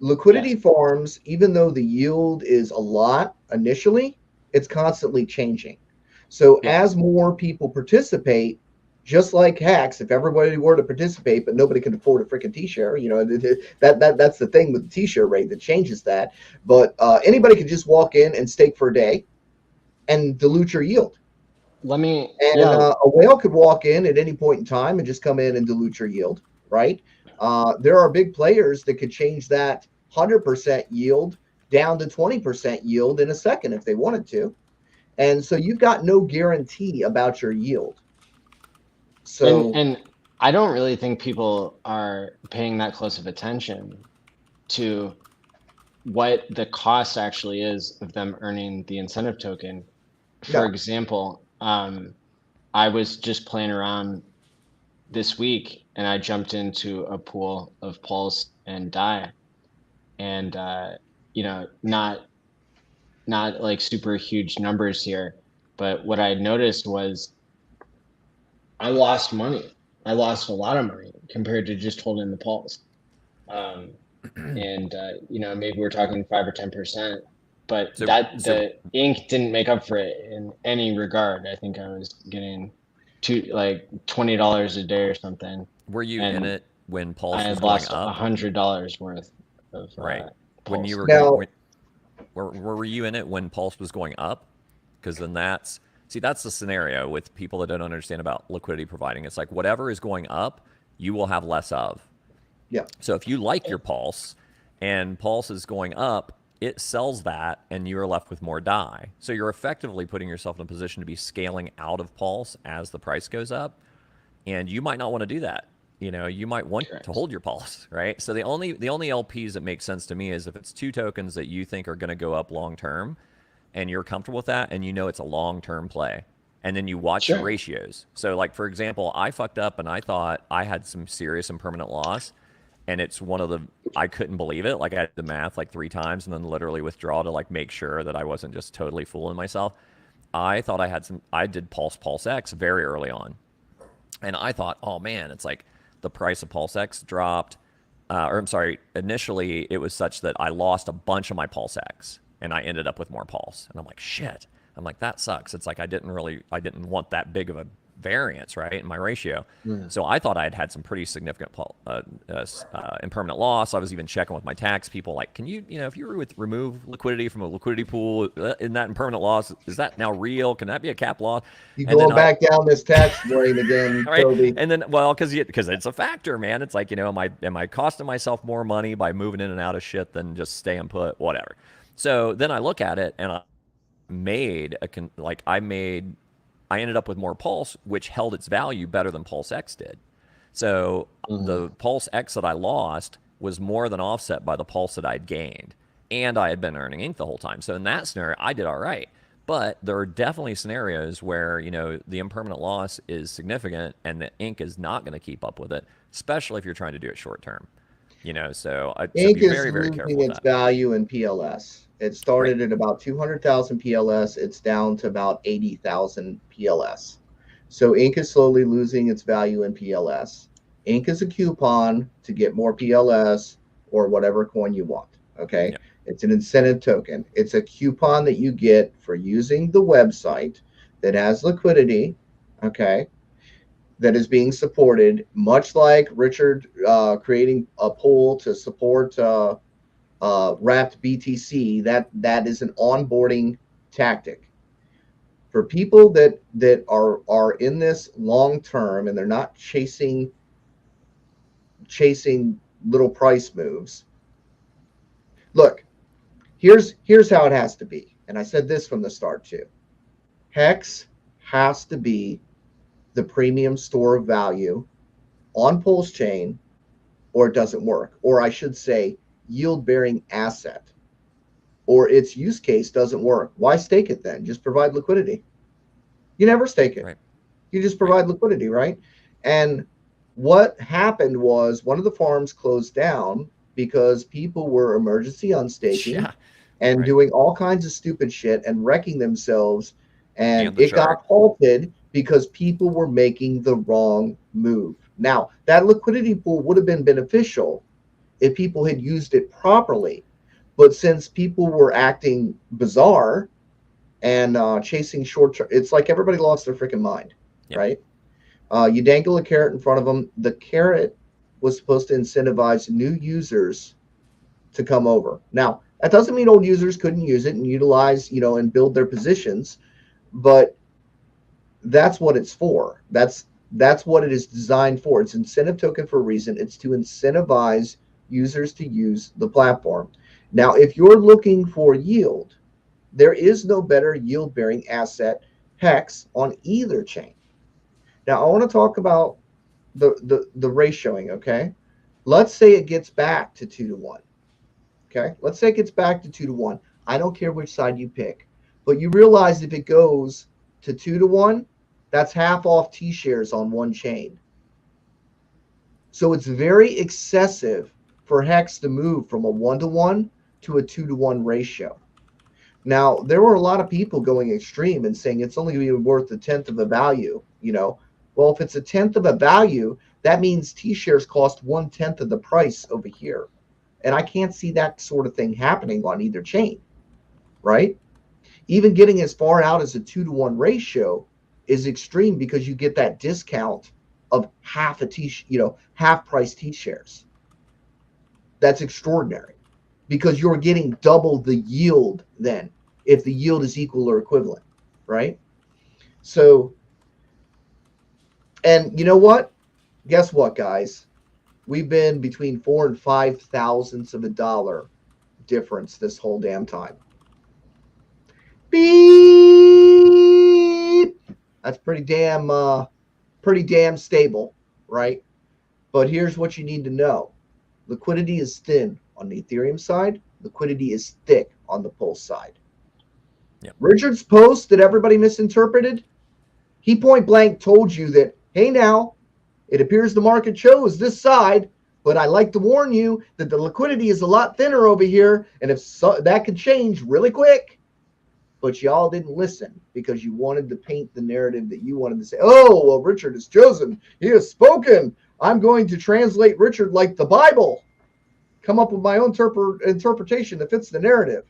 liquidity farms, even though the yield is a lot initially, it's constantly changing. So as more people participate, just like HEX, if everybody were to participate, but nobody can afford a freaking TShare, that's the thing with the TShare rate that changes that. But anybody can just walk in and stake for a day and dilute your yield. A whale could walk in at any point in time and just come in and dilute your yield, right? There are big players that could change that 100% yield down to 20% yield in a second if they wanted to. And so you've got no guarantee about your yield. So and I don't really think people are paying that close of attention to what the cost actually is of them earning the incentive token. For example, I was just playing around this week and I jumped into a pool of Pulse and DAI, and not like super huge numbers here, but what I noticed was I lost money. I lost a lot of money compared to just holding the Pulse. And maybe we're talking 5 or 10%, but the ink didn't make up for it in any regard. I think I was getting $20 a day or something. Were you in it when Pulse I was had going lost up? $100 worth of right. Pulse. When you were were you in it when Pulse was going up? Because then that's the scenario with people that don't understand about liquidity providing. It's like whatever is going up, you will have less of. Yeah. So if you like your Pulse and Pulse is going up, it sells that and you're left with more DAI. So you're effectively putting yourself in a position to be scaling out of Pulse as the price goes up. And you might not want to do that. You might want to hold your Pulse, right? So the only LPs that make sense to me is if it's two tokens that you think are going to go up long term and you're comfortable with that and it's a long term play. And then you watch the ratios. So like, for example, I fucked up and I thought I had some serious and permanent loss. And it's I couldn't believe it. Like I had the math like 3 times and then literally withdraw to like make sure that I wasn't just totally fooling myself. I thought I did Pulse X very early on. And I thought, oh man, it's like the price of Pulse X dropped. Initially it was such that I lost a bunch of my Pulse X and I ended up with more Pulse. And I'm like, shit. I'm like, that sucks. It's like I didn't want that big of a variance, right, in my ratio. So I thought I had some pretty significant impermanent loss. I was even checking with my tax people, like, can you, if you remove liquidity from a liquidity pool, in that impermanent loss, is that now real? Can that be a cap loss? You going back down this tax drain again, right? Toby. And then, well, because it's a factor, man. It's like, am I costing myself more money by moving in and out of shit than just staying put, whatever. So then I look at it and I ended up with more Pulse, which held its value better than Pulse X did. So the Pulse X that I lost was more than offset by the Pulse that I'd gained. And I had been earning ink the whole time. So in that scenario, I did all right. But there are definitely scenarios where, the impermanent loss is significant and the ink is not going to keep up with it, especially if you're trying to do it short term. So I'd be very, very careful with that. Ink is losing its value in PLS. It started at about 200,000 PLS. It's down to about 80,000 PLS. So ink is slowly losing its value in PLS. Ink is a coupon to get more PLS or whatever coin you want. Okay. Yeah. It's an incentive token. It's a coupon that you get for using the website that has liquidity. Okay. That is being supported, much like Richard creating a pool to support wrapped BTC. That is an onboarding tactic for people that are in this long term and they're not chasing little price moves. Look, here's how it has to be, and I said this from the start too. HEX has to be the premium store of value on Pulse chain, or it doesn't work. Or I should say, yield-bearing asset, or its use case doesn't work. Why stake it then? Just provide liquidity. You never stake it. Right. You just provide liquidity, right? And what happened was one of the farms closed down because people were emergency unstaking Yeah. and Right. doing all kinds of stupid shit and wrecking themselves. And And the it chart. got halted because people were making the wrong move. Now, that liquidity pool would have been beneficial if people had used it properly. But since people were acting bizarre and chasing short term, it's like everybody lost their freaking mind, Yep. right? You dangle a carrot in front of them. The carrot was supposed to incentivize new users to come over. Now, that doesn't mean old users couldn't use it and utilize, and build their positions, but that's what it's for. That's what it is designed for. It's incentive token for a reason. It's to incentivize users to use the platform. Now, if you're looking for yield, there is no better yield bearing asset HEX on either chain. Now, I want to talk about the ratioing, okay? Let's say it gets back to 2-to-1. Okay, let's say it gets back to 2-to-1. I don't care which side you pick, but you realize if it goes to 2-to-1, that's half off TShares on one chain. So it's very excessive for HEX to move from a 1-to-1 to a 2-to-1 ratio. Now, there were a lot of people going extreme and saying it's only going to be worth a tenth of a value. Well, if it's a tenth of a value, that means TShares cost 1/10 of the price over here. And I can't see that sort of thing happening on either chain, right? Even getting as far out as a 2-to-1 ratio is extreme because you get that discount of half half price TShares. That's extraordinary because you're getting double the yield then if the yield is equal or equivalent, right? So, and you know what? Guess what, guys? We've been between 4 and 5 thousandths of a dollar difference this whole damn time. Beep. That's pretty damn stable, right? But here's what you need to know. Liquidity is thin on the Ethereum side. Liquidity is thick on the Pulse side. Yep. Richard's post that everybody misinterpreted, he point blank told you that, hey, now, it appears the market chose this side, but I like to warn you that the liquidity is a lot thinner over here, and that could change really quick. But y'all didn't listen because you wanted to paint the narrative that you wanted to say, oh, well, Richard has chosen. He has spoken. I'm going to translate Richard like the Bible. Come up with my own interpretation that fits the narrative.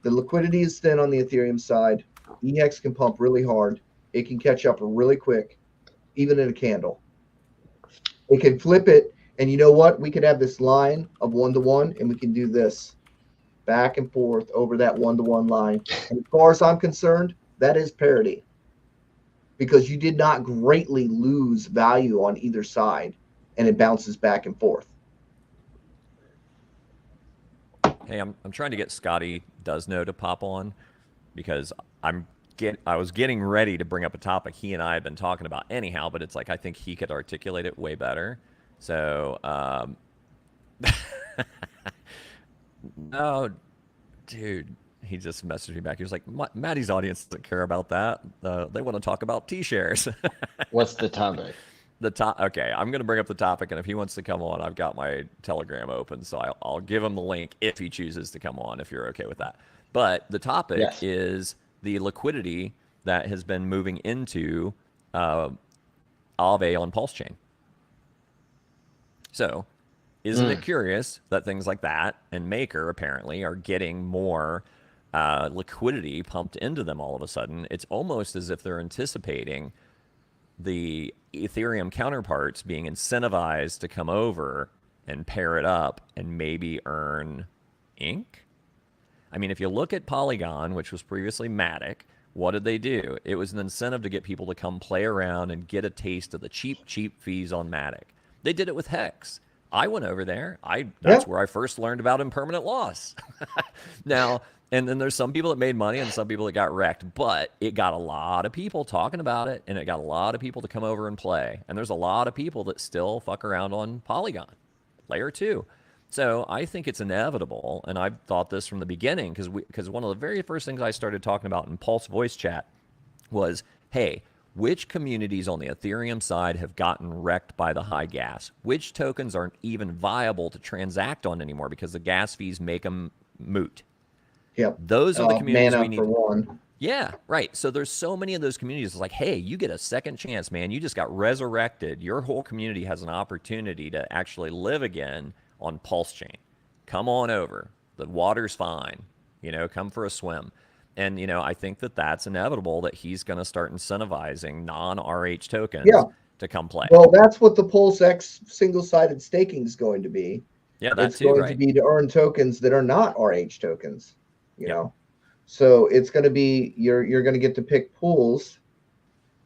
The liquidity is thin on the Ethereum side. EX can pump really hard. It can catch up really quick, even in a candle. It can flip it. And you know what? We could have this line of 1-to-1, and we can do this back and forth over that 1-to-1 line. And as far as I'm concerned, that is parity because you did not greatly lose value on either side, and it bounces back and forth. Hey, I'm trying to get Scotty Does Know to pop on because I was getting ready to bring up a topic he and I had been talking about anyhow, but it's like I think he could articulate it way better. So, no, dude, he just messaged me back. He was like, Maddie's audience doesn't care about that. They want to talk about TShares. What's the topic? Okay, I'm going to bring up the topic, and if he wants to come on, I've got my Telegram open, so I'll give him the link if he chooses to come on, if you're okay with that. But the topic is the liquidity that has been moving into Aave on Pulse Chain. So, isn't it curious that things like that and Maker apparently are getting more liquidity pumped into them all of a sudden? It's almost as if they're anticipating the Ethereum counterparts being incentivized to come over and pair it up and maybe earn ink. I mean, if you look at Polygon, which was previously Matic, what did they do? It was an incentive to get people to come play around and get a taste of the cheap fees on Matic. They did it with HEX. I went over there. That's where I first learned about impermanent loss. Now, and then there's some people that made money and some people that got wrecked, but it got a lot of people talking about it, and it got a lot of people to come over and play. And there's a lot of people that still fuck around on Polygon, layer 2. So I think it's inevitable, and I've thought this from the beginning, because one of the very first things I started talking about in Pulse voice chat was, hey, which communities on the Ethereum side have gotten wrecked by the high gas? Which tokens aren't even viable to transact on anymore because the gas fees make them moot? Yep. Those are the communities we Mana need. for one. Yeah, right. So there's so many of those communities. It's like, hey, you get a second chance, man. You just got resurrected. Your whole community has an opportunity to actually live again on Pulse Chain. Come on over. The water's fine. You know, come for a swim. And, you know, I think that that's inevitable that he's going to start incentivizing non-RH tokens to come play. Well, that's what the Pulse X single-sided staking is going to be. Yeah, that's going to be to earn tokens that are not RH tokens, you know. So it's going to be you're going to get to pick pools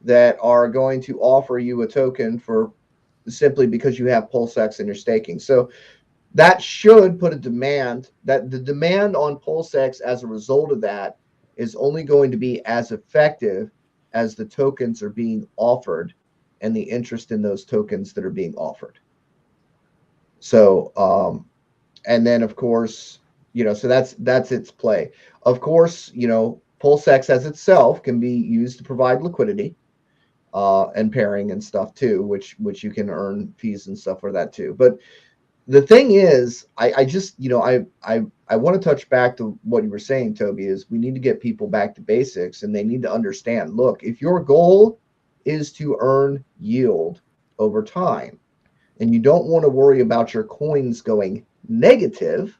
that are going to offer you a token for simply because you have Pulse X in your staking. So that should put a demand, that the demand on Pulse X as a result of that is only going to be as effective as the tokens are being offered and the interest in those tokens that are being offered. So and then of course, you know, so that's its play. Of course, you know, Pulse X as itself can be used to provide liquidity and pairing and stuff too, which you can earn fees and stuff for that too. But the thing is, I just, you know, I want to touch back to what you were saying, Toby, is we need to get people back to basics, and they need to understand, look, if your goal is to earn yield over time and you don't want to worry about your coins going negative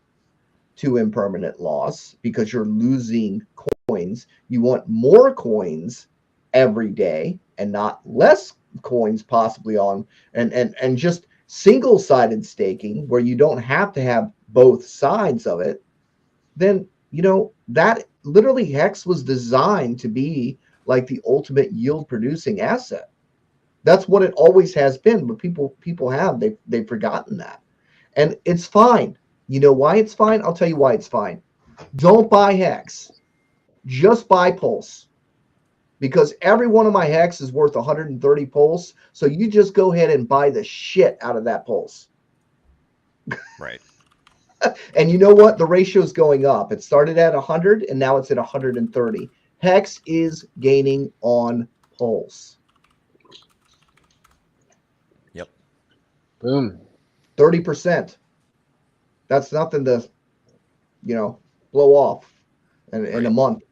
to impermanent loss because you're losing coins, you want more coins every day and not less coins possibly on and just single-sided staking where you don't have to have both sides of it, then, you know, that literally HEX was designed to be like the ultimate yield producing asset. That's what it always has been, but people have they've forgotten that. And it's fine. You know why it's fine? I'll tell you why it's fine. Don't buy HEX. Just buy Pulse. Because every one of my HEX is worth 130 Pulse. So you just go ahead and buy the shit out of that Pulse. Right. And you know what? The ratio is going up. It started at 100 and now it's at 130. HEX is gaining on Pulse. Yep. Boom. 30%. That's nothing to, you know, blow off in a month.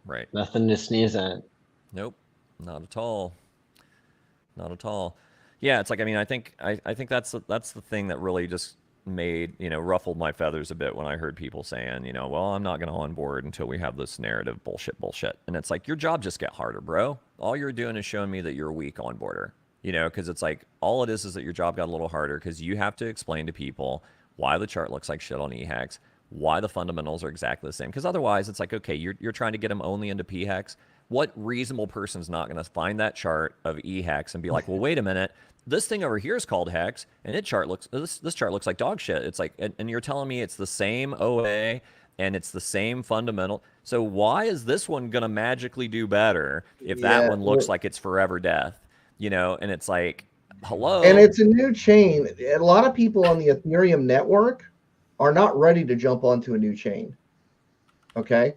Right. Nothing to sneeze at. Nope. Not at all. Not at all. Yeah, it's like, I mean, I think that's the thing that really just made, you know, ruffled my feathers a bit when I heard people saying, you know, well, I'm not going to onboard until we have this narrative bullshit. And it's like, your job just get harder, bro. All you're doing is showing me that you're a weak onboarder, you know, because it's like, all it is that your job got a little harder because you have to explain to people why the chart looks like shit on EHEX, why the fundamentals are exactly the same. Because otherwise, it's like, okay, you're trying to get them only into PHEX. What reasonable person's not going to find that chart of EHEX and be like, well, wait a minute, this thing over here is called HEX, and this chart looks like dog shit. It's like, and you're telling me it's the same OA and it's the same fundamental. So why is this one going to magically do better if that one looks like it's forever death? You know, and it's like, hello. And it's a new chain. A lot of people on the Ethereum network are not ready to jump onto a new chain. Okay.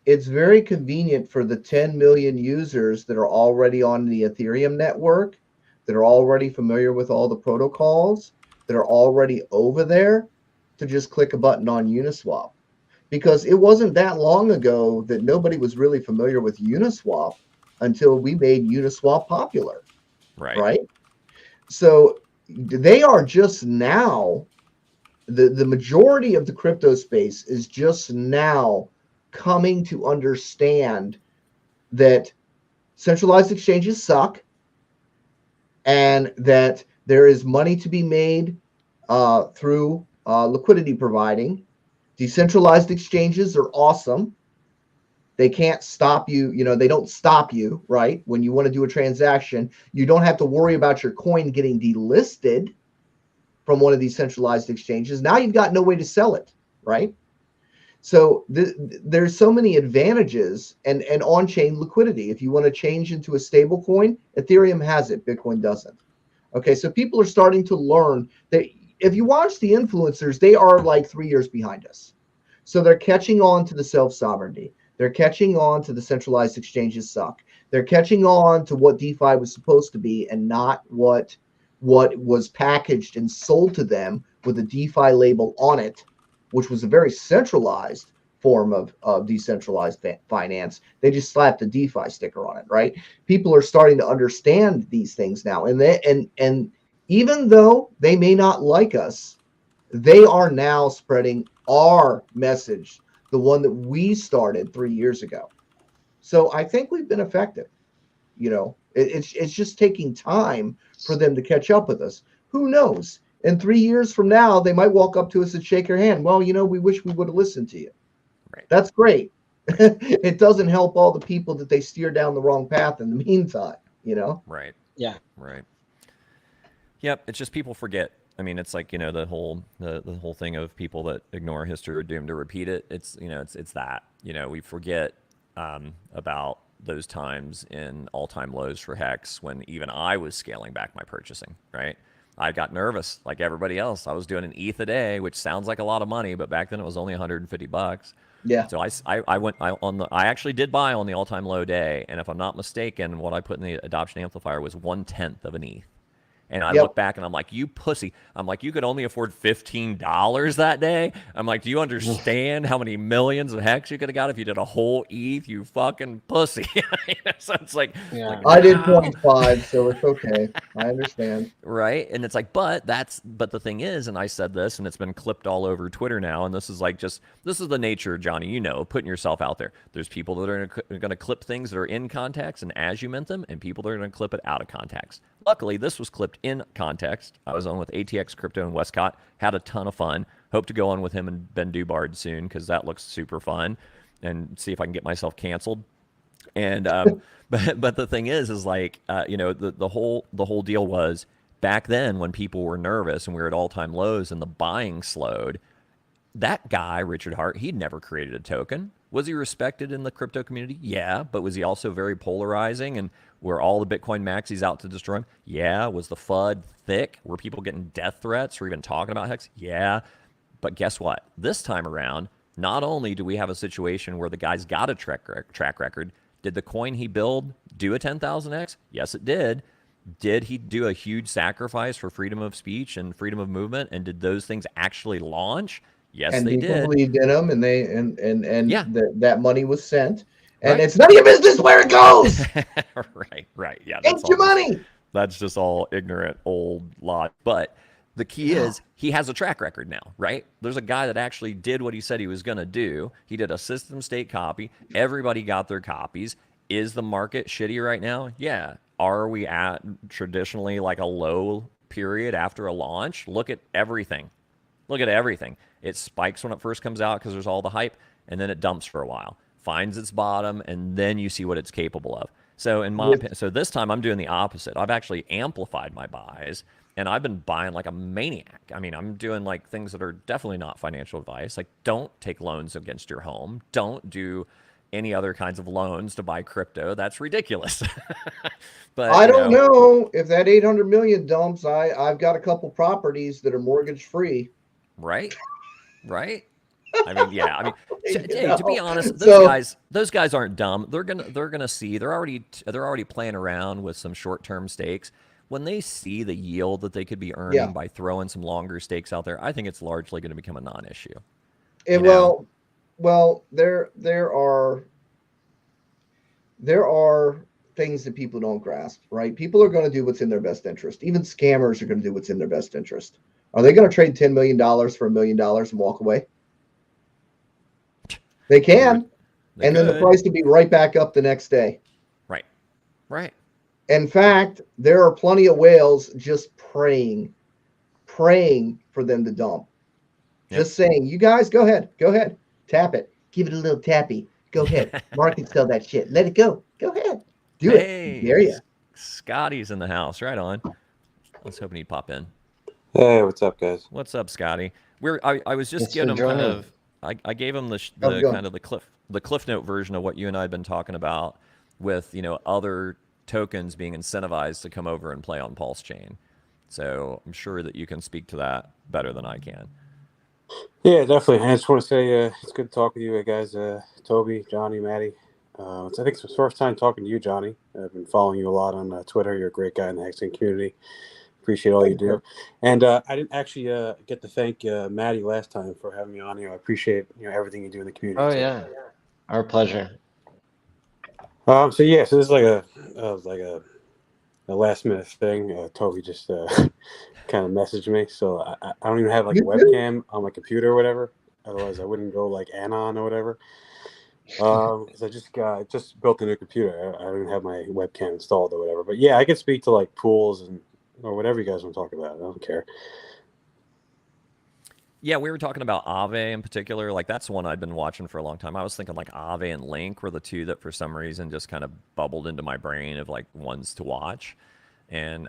It's very convenient for the 10 million users that are already on the Ethereum network, that are already familiar with all the protocols, that are already over there, to just click a button on Uniswap. Because it wasn't that long ago that nobody was really familiar with Uniswap until we made Uniswap popular. Right? So they are just now, the majority of the crypto space is just now coming to understand that centralized exchanges suck and that there is money to be made through liquidity providing. Decentralized exchanges are awesome. They can't stop you. You know, they don't stop you, right? When you want to do a transaction, you don't have to worry about your coin getting delisted from one of these centralized exchanges. Now you've got no way to sell it, right? So there's so many advantages and on-chain liquidity. If you want to change into a stable coin, Ethereum has it, Bitcoin doesn't. Okay, so people are starting to learn that if you watch the influencers, they are like 3 years behind us. So they're catching on to the self-sovereignty. They're catching on to the centralized exchanges suck. They're catching on to what DeFi was supposed to be and not what was packaged and sold to them with a DeFi label on it, which was a very centralized form of decentralized finance. They just slapped a DeFi sticker on it, right? People are starting to understand these things now, and even though they may not like us, they are now spreading our message, the one that we started 3 years ago. So I think we've been effective. It's just taking time for them to catch up with us. Who knows? In 3 years from now, they might walk up to us and shake our hand. Well, we wish we would have listened to you. Right. That's great. It doesn't help all the people that they steer down the wrong path in the meantime, Right. Yeah. Right. Yep. It's just people forget. I mean, it's like, the whole thing of people that ignore history are doomed to repeat it. It's that, we forget about those times in all-time lows for HEX when even I was scaling back my purchasing, right? I got nervous like everybody else. I was doing an ETH a day, which sounds like a lot of money, but back then it was only $150. Yeah. So I actually did buy on the all-time low day, and if I'm not mistaken, what I put in the adoption amplifier was 1/10 of an ETH. And I look back and I'm like, you pussy. I'm like, you could only afford $15 that day. I'm like, do you understand how many millions of HEX you could have got if you did a whole ETH, you fucking pussy? So it's like, I did 0.5, so it's okay. I understand. Right. And it's like, but the thing is, and I said this, and it's been clipped all over Twitter now, and this is the nature, Johnny, putting yourself out there. There's people that are going to clip things that are in context and as you meant them, and people that are going to clip it out of context. Luckily, this was clipped in context. I was on with ATX Crypto and Westcott, had a ton of fun. Hope to go on with him and Ben Dubard soon because that looks super fun, and see if I can get myself canceled. And but the thing is like the whole deal was back then when people were nervous and we were at all-time lows and the buying slowed. That guy, Richard Hart, he'd never created a token. Was he respected in the crypto community? Yeah. But was he also very polarizing and were all the Bitcoin maxis out to destroy him? Yeah. Was the FUD thick? Were people getting death threats or even talking about HEX? Yeah. But guess what? This time around, not only do we have a situation where the guy's got a track record, did the coin he built do a 10,000x? Yes, it did. Did he do a huge sacrifice for freedom of speech and freedom of movement? And did those things actually launch? Yes, and they people did. believed in them, and Yeah. that money was sent. And Right. it's none of your business where it goes. Right. Yeah. It's your money. That's just all ignorant old lot. But the key is he has a track record now, right? There's a guy that actually did what he said he was going to do. He did a system state copy. Everybody got their copies. Is the market shitty right now? Yeah. Are we at traditionally like a low period after a launch? Look at everything. It spikes when it first comes out because there's all the hype, and then it dumps for a while, finds its bottom, and then you see what it's capable of. So in my opinion, so this time I'm doing the opposite. I've actually amplified my buys, and I've been buying like a maniac. I mean, I'm doing like things that are definitely not financial advice. Like, don't take loans against your home. Don't do any other kinds of loans to buy crypto. That's ridiculous. But I don't know if that 800 million dumps. I've got a couple properties that are mortgage free. Right. I mean, yeah. I mean, to be honest, those guys aren't dumb. They're gonna see. They're already playing around with some short-term stakes. When they see the yield that they could be earning by throwing some longer stakes out there, I think it's largely going to become a non-issue. Well, there are things that people don't grasp, right? People are going to do what's in their best interest. Even scammers are going to do what's in their best interest. Are they going to trade $10 million for $1 million and walk away? They can. Then the price will be right back up the next day. Right. In fact, there are plenty of whales just praying for them to dump. Yep. Just saying, you guys, go ahead, tap it, give it a little tappy. Go ahead, market sell that shit. Let it go. Go ahead, do it. Dare you? Scotty's in the house. Right on. Let's hope he'd pop in. Hey, what's up, guys? What's up, Scotty? I was just giving him kind of. I gave him the kind of the cliff note version of what you and I had been talking about with other tokens being incentivized to come over and play on Pulse Chain. So I'm sure that you can speak to that better than I can. Yeah, definitely. I just want to say it's good to talk with you guys, Toby, Johnny, Maddie. I think it's the first time talking to you, Johnny. I've been following you a lot on Twitter. You're a great guy in the hexing community. Appreciate all you do. And I didn't actually get to thank Maddie last time for having me on here. I appreciate everything you do in the community. Oh too. yeah, our pleasure. So this is like a last minute thing. Toby just kind of messaged me, so I don't even have like a webcam on my computer or whatever. Otherwise, I wouldn't go like anon or whatever. Because I just built a new computer. I don't even have my webcam installed or whatever. But yeah, I can speak to like pools or whatever you guys want to talk about. I don't care. Yeah, we were talking about Aave in particular. Like that's one I'd been watching for a long time. I was thinking like Aave and Link were the two that for some reason just kind of bubbled into my brain of like ones to watch. And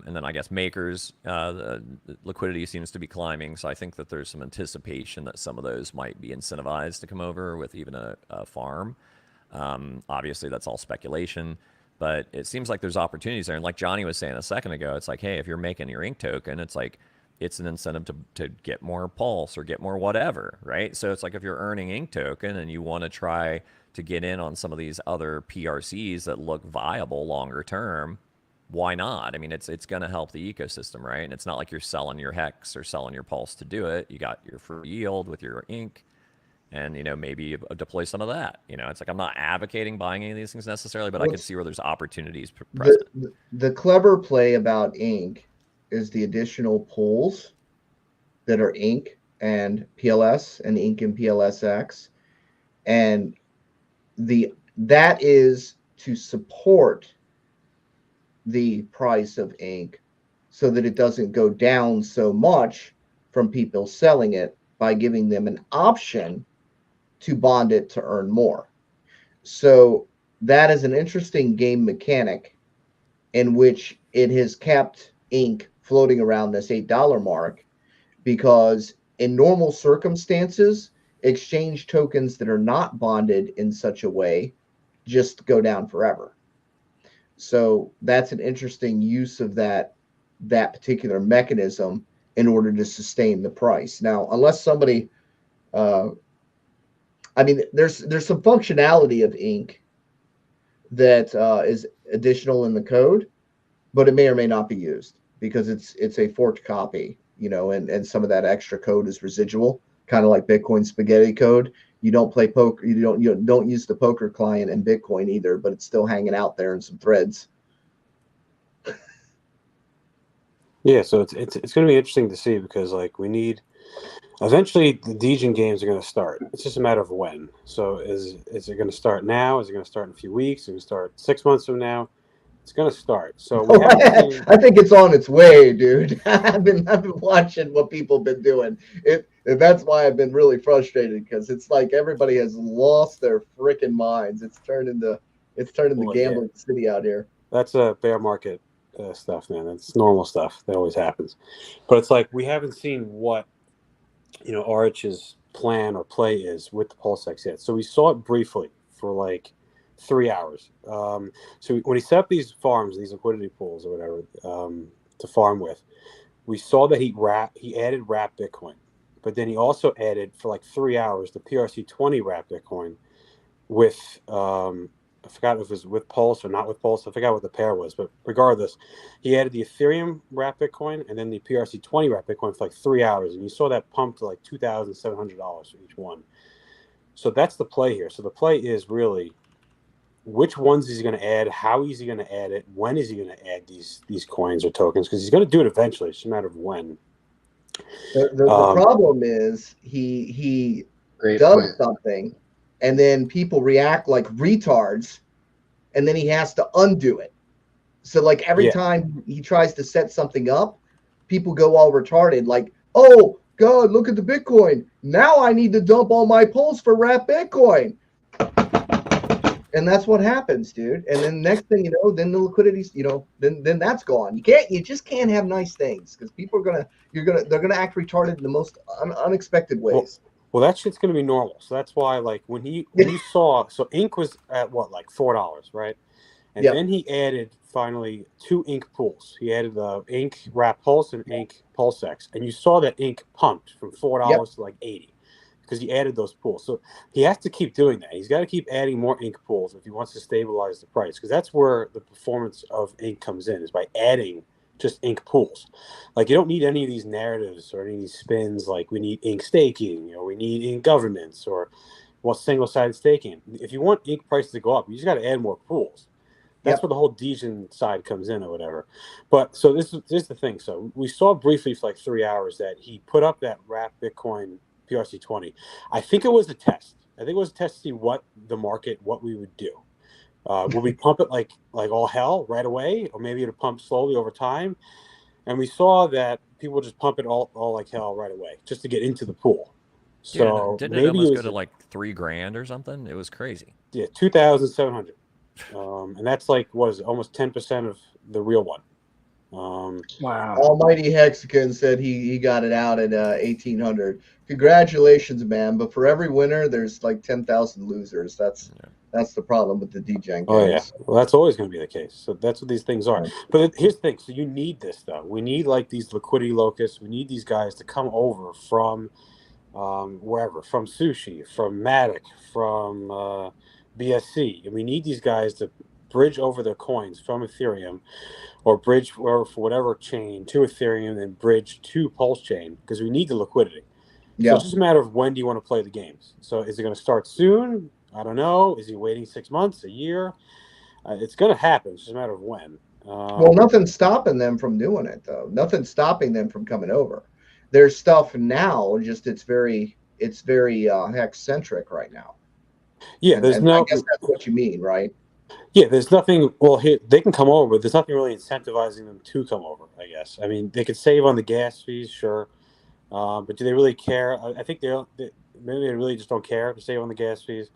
then I guess Makers, the liquidity seems to be climbing. So I think that there's some anticipation that some of those might be incentivized to come over with even a farm. Obviously, that's all speculation. But it seems like there's opportunities there. And like Johnny was saying a second ago, it's like, hey, if you're making your ink token, it's like, it's an incentive to get more pulse or get more whatever, right? So it's like if you're earning ink token and you want to try to get in on some of these other PRCs that look viable longer term, why not? I mean, it's going to help the ecosystem, right? And it's not like you're selling your hex or selling your pulse to do it. You got your free yield with your ink, and maybe deploy some of that. It's like I'm not advocating buying any of these things necessarily, but I can see where there's opportunities present. The clever play about ink is the additional pools that are ink and PLS and ink and PLSX, and that is to support the price of ink so that it doesn't go down so much from people selling it, by giving them an option to bond it to earn more. So that is an interesting game mechanic in which it has kept ink floating around this $8 mark, because in normal circumstances, exchange tokens that are not bonded in such a way just go down forever. So that's an interesting use of that particular mechanism in order to sustain the price. Now, unless somebody, I mean, there's some functionality of ink that is additional in the code, but it may or may not be used because it's a forked copy, and some of that extra code is residual, kind of like Bitcoin spaghetti code. You don't play poker, you don't use the poker client in Bitcoin either, but it's still hanging out there in some threads. Yeah, so it's going to be interesting to see, because like we need eventually the Degen games are going to start. It's just a matter of when. So is it going to start now? Is it going to start in a few weeks? Is it going to start 6 months from now? It's going to start. So we haven't seen... I think it's on its way, dude. I've been watching what people have been doing. And that's why I've been really frustrated, because it's like everybody has lost their freaking minds. It's turned into gambling city out here. That's a bear market stuff, man. That's normal stuff. That always happens. But it's like we haven't seen what Arch's plan or play is with the PulseX yet. So we saw it briefly for like 3 hours. So when he set up these farms, these liquidity pools or whatever, to farm with, we saw that he added wrap Bitcoin, but then he also added for like 3 hours the PRC20 wrap Bitcoin with I forgot if it was with Pulse or not with Pulse. I forgot what the pair was, but regardless, he added the Ethereum wrap Bitcoin and then the PRC20 wrap Bitcoin for like 3 hours, and you saw that pump to like $2,700 for each one. So that's the play here. So the play is really which ones is he going to add, how is he going to add it, when is he going to add these coins or tokens, because he's going to do it eventually. It's just a matter of when. The problem is he does something, and then people react like retards, and then he has to undo it. So like every time he tries to set something up, people go all retarded, like, oh God, look at the Bitcoin. Now I need to dump all my pulls for wrap Bitcoin. And that's what happens, dude. And then next thing you know, then the liquidity's, then that's gone. You just can't have nice things, because people are they're gonna act retarded in the most unexpected ways. Well, that shit's gonna be normal. So that's why, like, when you saw, so ink was at what, like $4, right? And then he added finally 2 ink pools. He added the ink wrap pulse and ink PulseX, and you saw that ink pumped from $4 to like 80. because he added those pools. So he has to keep doing that. He's got to keep adding more ink pools if he wants to stabilize the price, because that's where the performance of ink comes in, is by adding just ink pools. Like, you don't need any of these narratives or any of these spins like we need ink staking or we need ink governments or single-sided staking. If you want ink prices to go up, you just got to add more pools. That's where the whole Degen side comes in or whatever. But so this is the thing. So we saw briefly for like 3 hours that he put up that wrap Bitcoin PRC20. I think it was a test. I think it was a test to see what we would do. Will we pump it like all hell right away, or maybe it'll pump slowly over time? And we saw that people just pump it all like hell right away just to get into the pool. So Dude, didn't it maybe almost it go was to like $3,000 or something? It was crazy. 2,700. And that's like, what is it, almost 10% of the real one. Wow. Almighty Hexagon said he got it out at 1,800. Congratulations, man! But for every winner, there's like 10,000 losers. That's the problem with the Degen games. Oh yeah, well, that's always going to be the case. So that's what these things are. Right. But here's the thing: so you need this though. We need like these liquidity locusts. We need these guys to come over from wherever, from Sushi, from Matic, from BSC, and we need these guys to bridge over their coins from Ethereum, or bridge for whatever chain to Ethereum, and bridge to Pulse Chain, because we need the liquidity. So it's just a matter of when do you want to play the games. So is it going to start soon? I don't know. Is he waiting 6 months, a year? It's going to happen. It's just a matter of when. Well, nothing's stopping them from doing it, though. Nothing's stopping them from coming over. There's stuff now, just it's very hex centric right now. Yeah, I guess that's what you mean, right? Yeah, there's nothing. Well, here they can come over, but there's nothing really incentivizing them to come over, I guess. I mean, they could save on the gas fees, sure, but do they really care? I think maybe they really just don't care to save on the gas fees.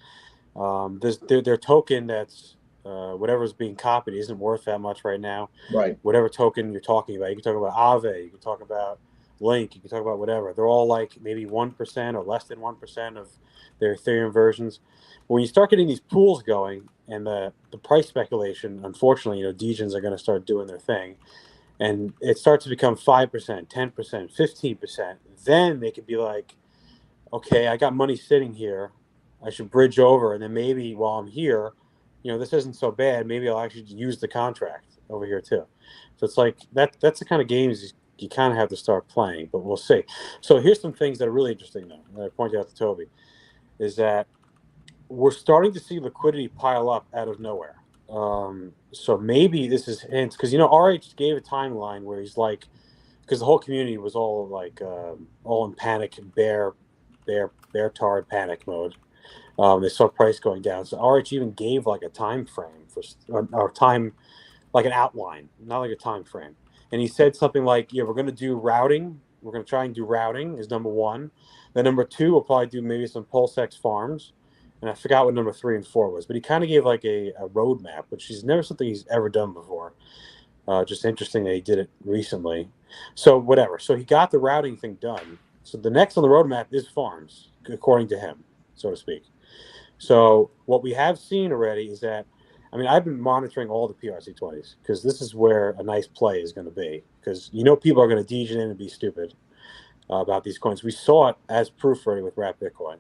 Their token that's whatever's being copied isn't worth that much right now. Right. Whatever token you're talking about, you can talk about Aave, you can talk about Link, you can talk about whatever. They're all like maybe 1% or less than 1% of their Ethereum versions. When you start getting these pools going and the price speculation, unfortunately, Degens are going to start doing their thing, and it starts to become 5%, 10%, 15%. Then they could be like, okay, I got money sitting here, I should bridge over, and then maybe while I'm here, this isn't so bad. Maybe I'll actually use the contract over here too. So it's like that's the kind of games you kind of have to start playing, but we'll see. So here's some things that are really interesting, though, that I pointed out to Toby, is that we're starting to see liquidity pile up out of nowhere. So maybe this is hints, because RH gave a timeline where he's like, because the whole community was all like all in panic, bear tard panic mode. They saw price going down, so RH even gave like a time frame or time, like an outline, not like a time frame. And he said something like, "Yeah, we're going to do routing. We're going to try and do routing is number one. Then number two, we'll probably do maybe some PulseX farms." And I forgot what number 3 and 4 was, but he kind of gave like a roadmap, which is never something he's ever done before. Just interesting that he did it recently. So whatever. So he got the routing thing done. So the next on the roadmap is farms, according to him, so to speak. So what we have seen already is that, I've been monitoring all the PRC20s, because this is where a nice play is going to be, because people are going to degen in and be stupid about these coins. We saw it as proof already with Wrap Bitcoin.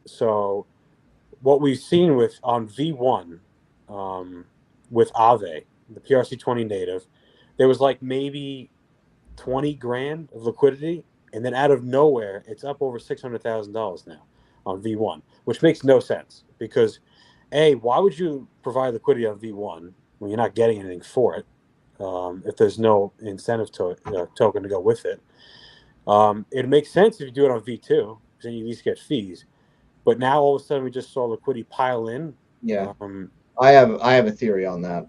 So what we've seen on V1 with Aave, the PRC20 native, there was like maybe 20 grand of liquidity, and then out of nowhere, it's up over $600,000 now on V1, which makes no sense, because why would you provide liquidity on V1 when you're not getting anything for it, if there's no incentive token to go with it? It makes sense if you do it on V2, because then you at least get fees. But now all of a sudden we just saw liquidity pile in. Yeah, I have a theory on that,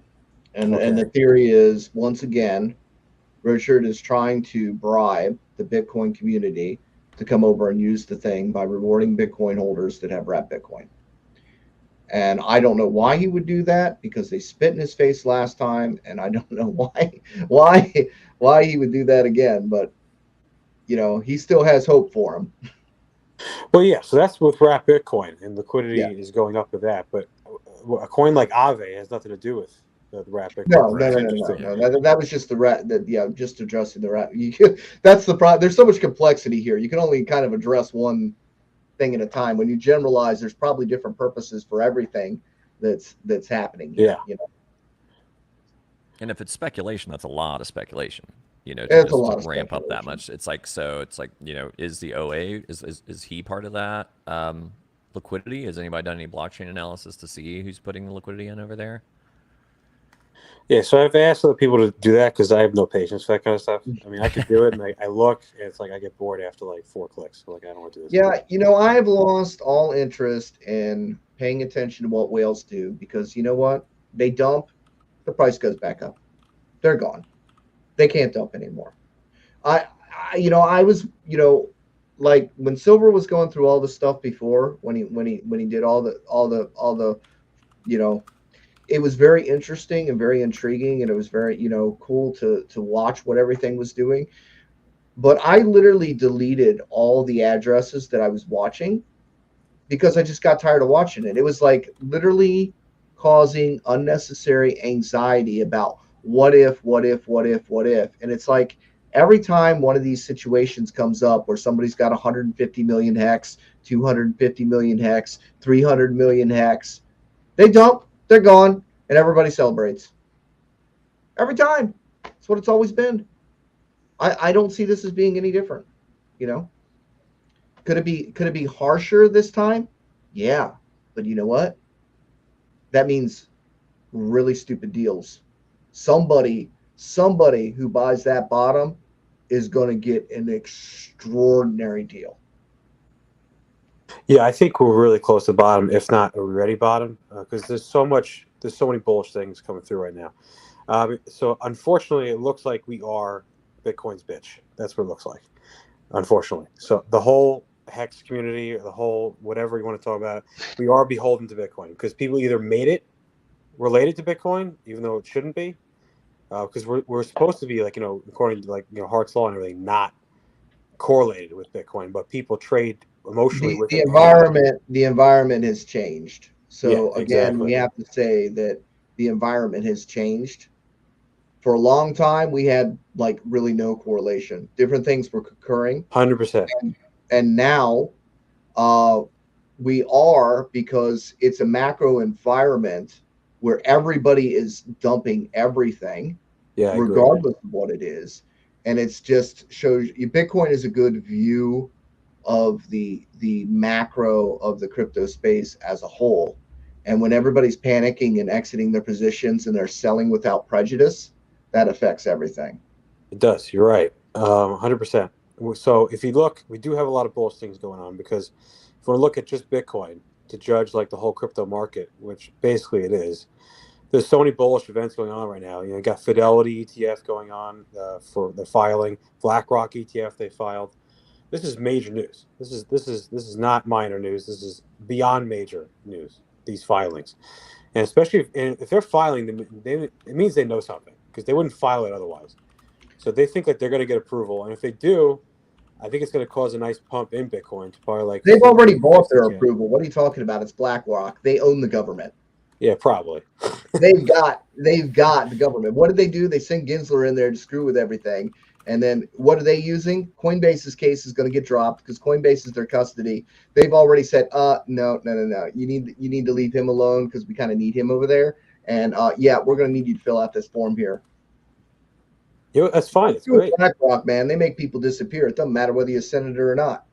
and the theory is, once again, Richard is trying to bribe the Bitcoin community to come over and use the thing by rewarding Bitcoin holders that have wrapped Bitcoin. And I don't know why he would do that, because they spit in his face last time, and I don't know why he would do that again. But he still has hope for him. Well, yeah. So that's with wrapped Bitcoin, and liquidity is going up with that. But a coin like Aave has nothing to do with the rat Bitcoin No, price. no, no, no, It's no, interesting. no. That was just the rat. That yeah, just addressing the rat. That's the problem. There's so much complexity here. You can only kind of address one thing at a time. When you generalize, there's probably different purposes for everything that's happening here. Yeah. You know, And if it's speculation, that's a lot of speculation. To it's a just lot of ramp up that speculation. much. It's like is the OA is he part of that? Liquidity? Has anybody done any blockchain analysis to see who's putting the liquidity in over there? Yeah, so I've asked other people to do that because I have no patience for that kind of stuff. I mean, I could do it, and I look, and it's like I get bored after like 4 clicks. So like, I don't want to do this. Yeah, I have lost all interest in paying attention to what whales do because you know what? They dump, the price goes back up. They're gone. They can't dump anymore. I was, like when Silver was going through all the stuff before, when he did all the, you know, it was very interesting and very intriguing, and it was very, cool to watch what everything was doing. But I literally deleted all the addresses that I was watching because I just got tired of watching it. It was like literally causing unnecessary anxiety about what if, what if, what if, what if. And it's like every time one of these situations comes up where somebody's got 150 million hex, 250 million hex, 300 million hex, they dump, they're gone, and everybody celebrates. Every time. That's what it's always been. I don't see this as being any different, you know? Could it be harsher this time? Yeah. But you know what? That means really stupid deals. Somebody who buys that bottom is going to get an extraordinary deal. Yeah, I think we're really close to the bottom, if not already bottom, because there's so many bullish things coming through right now. So unfortunately, it looks like we are Bitcoin's bitch. That's what it looks like, unfortunately. So the whole Hex community, or the whole whatever you want to talk about, we are beholden to Bitcoin because people either made it related to Bitcoin, even though it shouldn't be, because we're supposed to be like, according to like Hart's law and everything, not correlated with Bitcoin, but people trade emotionally with The it. environment has changed. Yeah, So again, we exactly. have to say that the environment has changed. For a long time, we had like really no correlation. Different things were occurring, 100%. and now uh, we are, because it's a macro environment where everybody is dumping everything, Yeah, I agree. regardless of what it is, and it's just shows you Bitcoin is a good view of the macro of the crypto space as a whole. And when everybody's panicking and exiting their positions and they're selling without prejudice, that affects everything. It does. You're right. 100%. So if you look, we do have a lot of bullish things going on because if we want to look at just Bitcoin to judge like the whole crypto market, which basically it is, there's so many bullish events going on right now. You got Fidelity ETF going on for the filing, BlackRock ETF they filed. This is major news. This is not minor news. This is beyond major news. These filings, and especially if they're filing, it means they know something because they wouldn't file it otherwise. So they think that they're going to get approval, and if they do, I think it's going to cause a nice pump in Bitcoin to probably like They've 50, already bought their 60K. approval. What are you talking about? It's BlackRock. They own the government. Yeah, probably. They've got the government. What did they do? They sent Gensler in there to screw with everything. And then what are they using? Coinbase's case is going to get dropped because Coinbase is their custody. They've already said, no. You need to leave him alone because we kind of need him over there. And yeah, we're going to need you to fill out this form here. That's fine. It's great. BlackRock, man, they make people disappear. It doesn't matter whether you're a senator or not.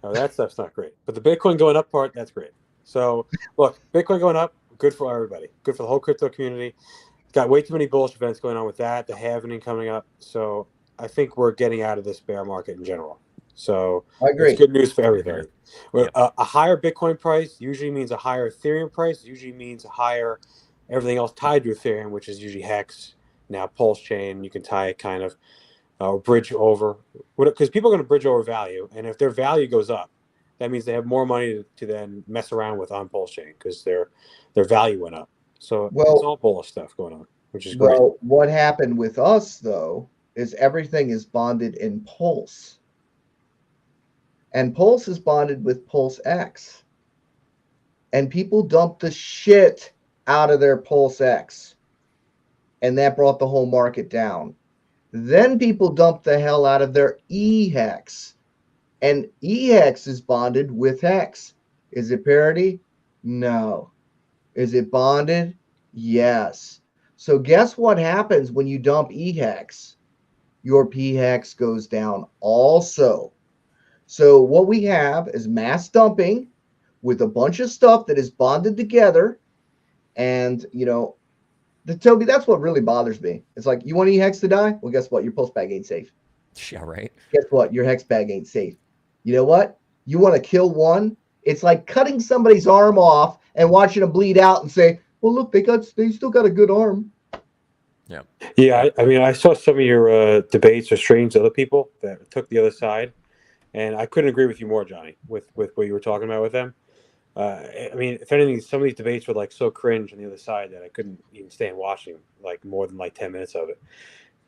Oh, that stuff's not great. But the Bitcoin going up part, that's great. So look, Bitcoin going up, good for everybody. Good for the whole crypto community. Got way too many bullish events going on with that. The halving coming up. So I think we're getting out of this bear market in general. So I agree. it's good news for everybody. Yep. A higher Bitcoin price usually means a higher Ethereum price. Usually means a higher everything else tied to Ethereum, which is usually Hex. Now Pulse Chain, you can tie it kind of or bridge over, because people are going to bridge over value, and if their value goes up, that means they have more money to then mess around with on Pulse Chain because their value went up. So it's all bullish stuff going on, which is great. Well, what happened with us though is everything is bonded in Pulse. And Pulse is bonded with Pulse X. And people dump the shit out of their Pulse X. and that brought the whole market down. Then people dumped the hell out of their HEX, and HEX is bonded with HEX. Is it parity? No. Is it bonded? Yes. So guess what happens when you dump HEX? Your PHEX goes down also. So what we have is mass dumping with a bunch of stuff that is bonded together. And, you know, Toby, that's what really bothers me. It's like, you want HEX to die? Well, guess what? Your pulse bag ain't safe. Yeah, right. Guess what? Your hex bag ain't safe. You know what? You want to kill one? It's like cutting somebody's arm off and watching them bleed out and say, well, look, they still got a good arm. Yeah. Yeah, I mean, I saw some of your debates or streams of other people that took the other side, and I couldn't agree with you more, Johnny, with what you were talking about with them. I mean, if anything, some of these debates were like so cringe on the other side that I couldn't even stand watching like more than like 10 minutes of it.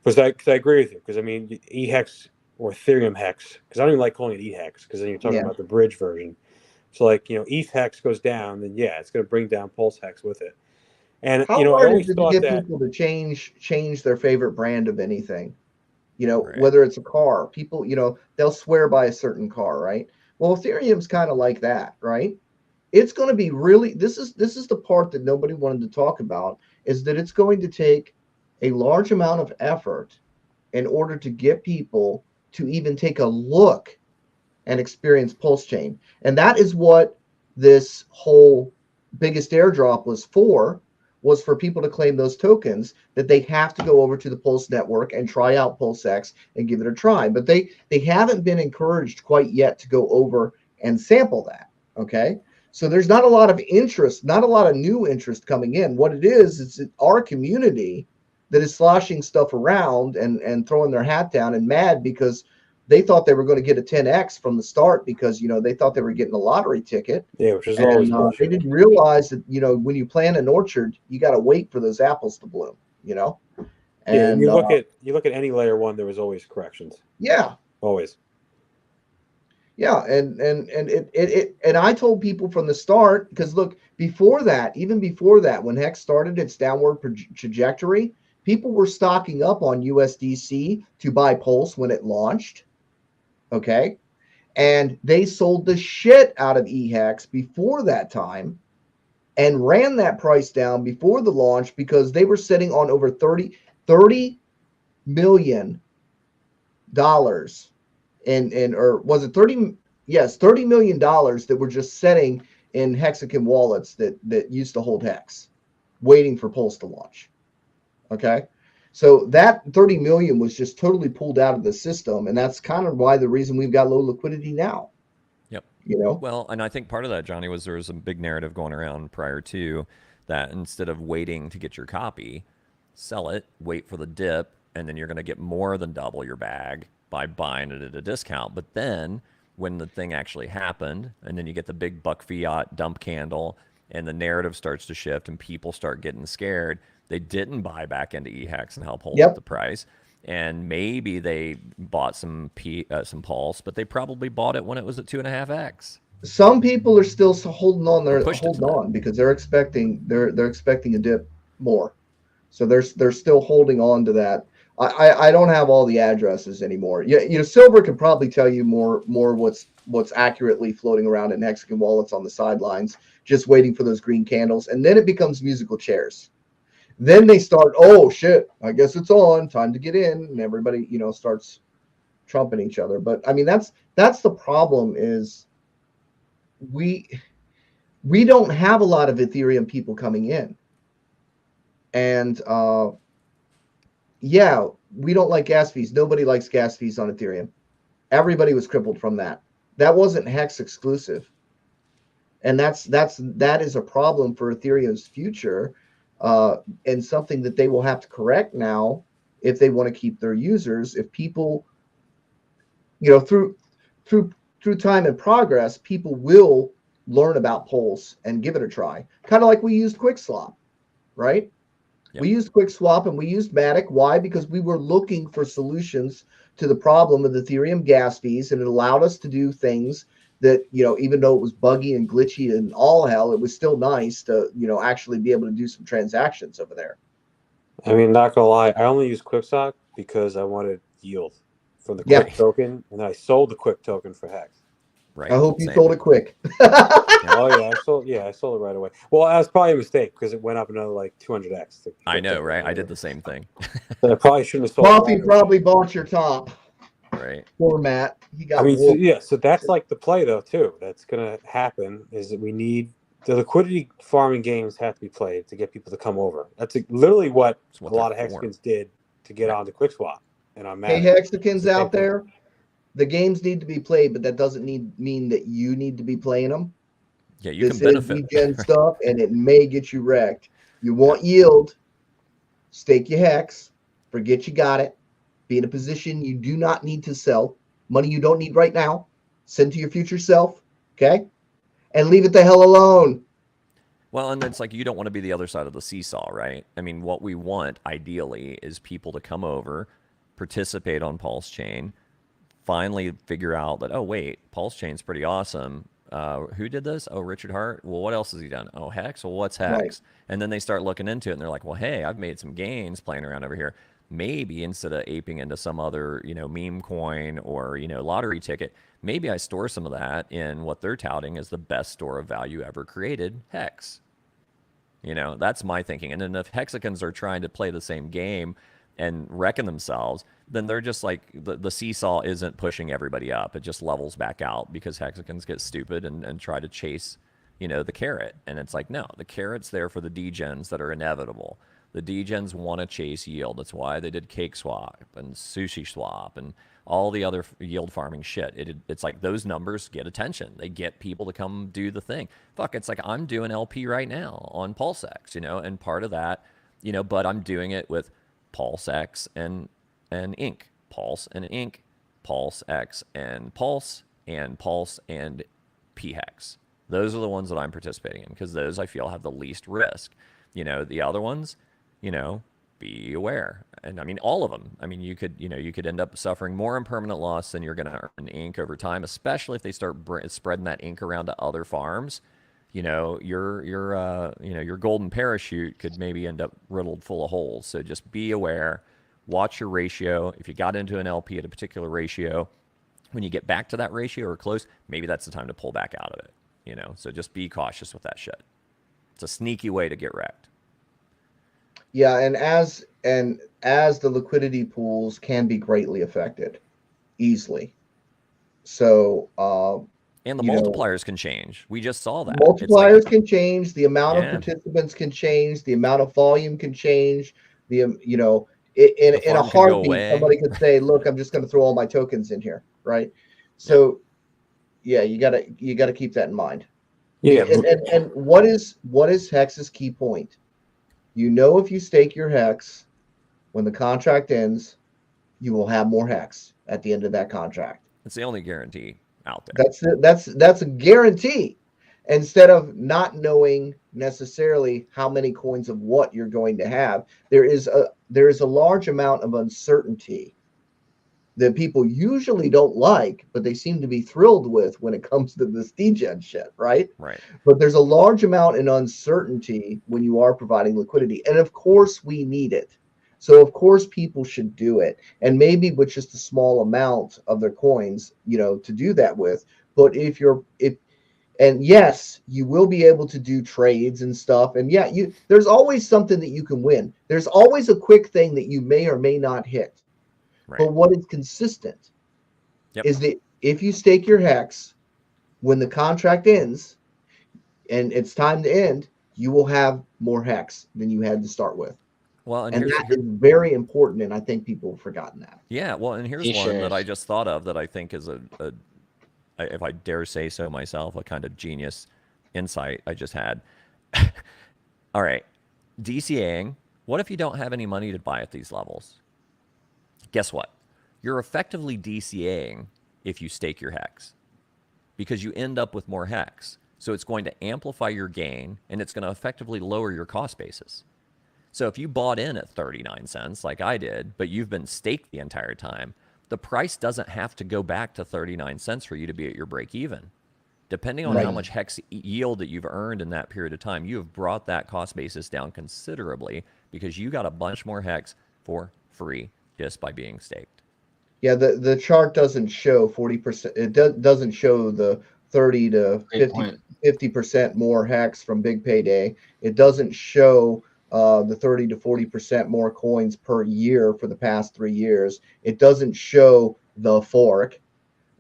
Cause I agree with you. Because I mean, EHEX or Ethereum hex, because I don't even like calling it EHEX, because then you're talking about the bridge version. So like, you know, ETH hex goes down, then yeah, it's going to bring down Pulse hex with it. And How you know, I hard always is it to thought get that people to change their favorite brand of anything? You know, Right. whether it's a car, people, you know, they'll swear by a certain car, right? Well, Ethereum's kind of like that, right? It's going to be really, this is the part that nobody wanted to talk about, is that it's going to take a large amount of effort in order to get people to even take a look and experience Pulse Chain. And that is what this whole biggest airdrop was for people to claim those tokens, that they have to go over to the Pulse network and try out PulseX and give it a try. But they haven't been encouraged quite yet to go over and sample that. Okay. So there's not a lot of interest, not a lot of new interest coming in. What it is our community that is sloshing stuff around and throwing their hat down and mad because they thought they were going to get a 10x from the start, because, you know, they thought they were getting a lottery ticket. yeah, which is And always they bullshit. didn't realize that, you know, when you plant an orchard, you got to wait for those apples to bloom, you know? Yeah, And you look at any layer one, there was always corrections. yeah, Always. yeah. And I told people from the start, because look, even before that, when Hex started its downward trajectory, people were stocking up on USDC to buy Pulse when it launched. Okay. And they sold the shit out of EHEX before that time and ran that price down before the launch, because they were sitting on over $30 million or was it 30? Yes, $30 million that were just sitting in Hexagon wallets that used to hold Hex, waiting for Pulse to launch. Okay. So that 30 million was just totally pulled out of the system. And that's kind of why the reason we've got low liquidity now. Yep. You know? Well, and I think part of that, Johnny, was there was a big narrative going around prior to that. Instead of waiting to get your copy, sell it, wait for the dip, and then you're going to get more than double your bag by buying it at a discount. But then when the thing actually happened, and then you get the big buck fiat dump candle, and the narrative starts to shift and people start getting scared, they didn't buy back into EHEX and help hold up the price. And maybe they bought some Pulse, but they probably bought it when it was at 2.5x. Some people are still holding on. They're pushed it holding to that. on because they're expecting a dip more. So they're still holding on to that. I don't have all the addresses anymore. Yeah, you know, Silver could probably tell you more what's accurately floating around in Hexagon wallets on the sidelines, just waiting for those green candles, and then it becomes musical chairs. Then they start, oh shit, I guess it's on, time to get in, and everybody, you know, starts trumping each other. But I mean, that's the problem, is we don't have a lot of Ethereum people coming in. And yeah, we don't like gas fees. Nobody likes gas fees on Ethereum. Everybody was crippled from that. That wasn't Hex exclusive. And that is a problem for Ethereum's future, and something that they will have to correct now if they want to keep their users. If people, you know, through time and progress, people will learn about Pulse and give it a try. Kind of like we used QuickSwap, right? Yep. We used QuickSwap and we used Matic. Why? Because we were looking for solutions to the problem of the Ethereum gas fees, and it allowed us to do things that, you know, even though it was buggy and glitchy and all hell, it was still nice to, you know, actually be able to do some transactions over there. I mean, not gonna lie, I only use QuickSock because I wanted yield from the Yeah. Quick token, and I sold the Quick token for HEX. Right. I hope you Same. sold it quick. Oh yeah, I sold it right away. Well, that was probably a mistake because it went up another like 200x. I know, right? I did the same thing. So I probably shouldn't have sold. Coffee probably bought your top. Right. Poor Matt. He got I mean, so, whooped. yeah. So that's like the play though too. That's gonna happen is that we need the liquidity farming games have to be played to get people to come over. That's literally what a lot of Hexicans did to get onto QuickSwap and on Hey, Matic. Hexicans out there, the games need to be played, but that doesn't mean that you need to be playing them. Yeah, you This can benefit. is degen stuff, and it may get you wrecked. You want yield, stake your hex, forget you got it, be in a position you do not need to sell, money you don't need right now, send to your future self, okay? And leave it the hell alone. Well, and it's like you don't want to be the other side of the seesaw, right? I mean, what we want ideally is people to come over, participate on Pulse Chain, finally figure out that, oh, wait, Pulse Chain's pretty awesome. Who did this? Oh, Richard Hart. Well, what else has he done? Oh, HEX. Well, what's HEX? Right. And then they start looking into it, and they're like, well, hey, I've made some gains playing around over here. Maybe instead of aping into some other, meme coin or, lottery ticket, maybe I store some of that in what they're touting as the best store of value ever created, HEX. That's my thinking. And then if Hexicans are trying to play the same game and reckon themselves, then they're just like the seesaw isn't pushing everybody up. It just levels back out because Hexicans get stupid and try to chase, the carrot. And it's like, no, the carrot's there for the degens that are inevitable. The degens want to chase yield. That's why they did Cake Swap and Sushi Swap and all the other yield farming shit. It's like those numbers get attention. They get people to come do the thing. Fuck, it's like I'm doing LP right now on PulseX, and part of that, but I'm doing it with PulseX and Ink, Pulse and Ink, PulseX and Pulse and PHEX. Those are the ones that I'm participating in because those I feel have the least risk. The other ones, be aware. And I mean, all of them. I mean, you could end up suffering more impermanent loss than you're going to earn ink over time, especially if they start spreading that ink around to other farms. Your golden parachute could maybe end up riddled full of holes. So just be aware, watch your ratio. If you got into an LP at a particular ratio, when you get back to that ratio or close, maybe that's the time to pull back out of it. So just be cautious with that shit. It's a sneaky way to get wrecked. Yeah, and as the liquidity pools can be greatly affected easily. So and the multipliers can change. We just saw that. Multipliers can change. The amount of participants can change. The amount of volume can change. In a heartbeat, somebody could say, "Look, I'm just going to throw all my tokens in here." Right. So, yeah, you gotta keep that in mind. Yeah. And what is HEX's key point? If you stake your HEX, when the contract ends, you will have more HEX at the end of that contract. It's the only guarantee out there. That's a guarantee. Instead of not knowing necessarily how many coins of what you're going to have, there is a large amount of uncertainty that people usually don't like, but they seem to be thrilled with when it comes to this degen shit, right? Right. But there's a large amount in uncertainty when you are providing liquidity. And of course we need it. So of course people should do it. And maybe with just a small amount of their coins, to do that with. But and yes, you will be able to do trades and stuff. And yeah, there's always something that you can win. There's always a quick thing that you may or may not hit. Right. But what is consistent is that if you stake your HEX, when the contract ends and it's time to end, you will have more HEX than you had to start with. Well, and that is very important, and I think people have forgotten that. Yeah, well, and here's one that I just thought of that I think is if I dare say so myself, a kind of genius insight I just had. All right, DCAing. What if you don't have any money to buy at these levels? Guess what? You're effectively DCAing if you stake your HEX because you end up with more HEX. So it's going to amplify your gain and it's going to effectively lower your cost basis. So if you bought in at 39 cents like I did, but you've been staked the entire time, the price doesn't have to go back to 39 cents for you to be at your break even. Depending on Right. how much HEX yield that you've earned in that period of time, you have brought that cost basis down considerably because you got a bunch more HEX for free just by being staked. Yeah, the chart doesn't show 40%. It doesn't show the 30 to Great 50, point. 50% more hex from big payday. It doesn't show the 30 to 40% more coins per year for the past 3 years. It doesn't show the fork.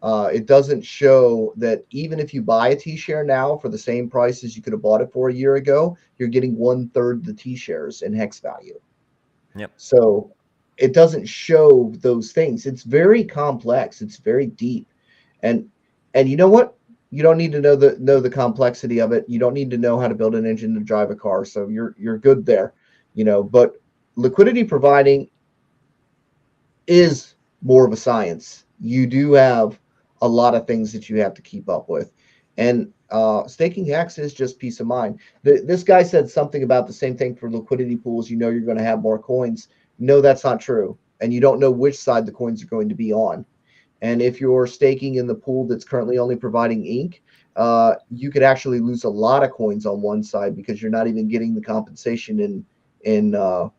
It doesn't show that even if you buy a T-share now for the same price as you could have bought it for a year ago, you're getting 1/3 the T-shares in hex value. Yep. So it doesn't show those things. It's very complex. It's very deep. And you know what? You don't need to know the complexity of it. You don't need to know how to build an engine to drive a car. So you're good there. But liquidity providing is more of a science. You do have a lot of things that you have to keep up with. And staking hex is just peace of mind. This guy said something about the same thing for liquidity pools. You're going to have more coins. No, that's not true. And you don't know which side the coins are going to be on. And if you're staking in the pool that's currently only providing ink, you could actually lose a lot of coins on one side because you're not even getting the compensation in the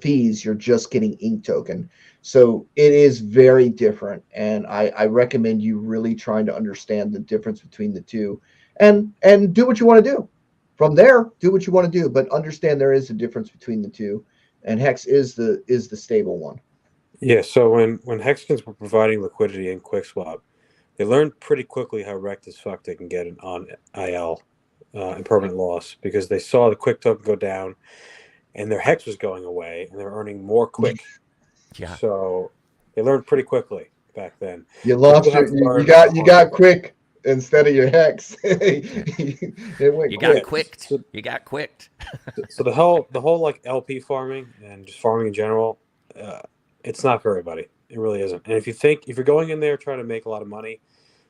fees. You're just getting ink token. So it is very different. And I recommend you really trying to understand the difference between the two and do what you want to do. From there, do what you want to do, but understand there is a difference between the two. And Hex is the stable one. Yeah, so when Hexkins were providing liquidity in QuickSwap, they learned pretty quickly how wrecked as fuck they can get on IL and permanent loss because they saw the quick token go down and their hex was going away and they were earning more quick. Yeah. So they learned pretty quickly back then. You lost People your have to you learn got on- quick instead of your Hex. It went You quick. got quicked. So- You got quicked. So the whole like LP farming and just farming in general, it's not for everybody. It really isn't. And if you're going in there trying to make a lot of money,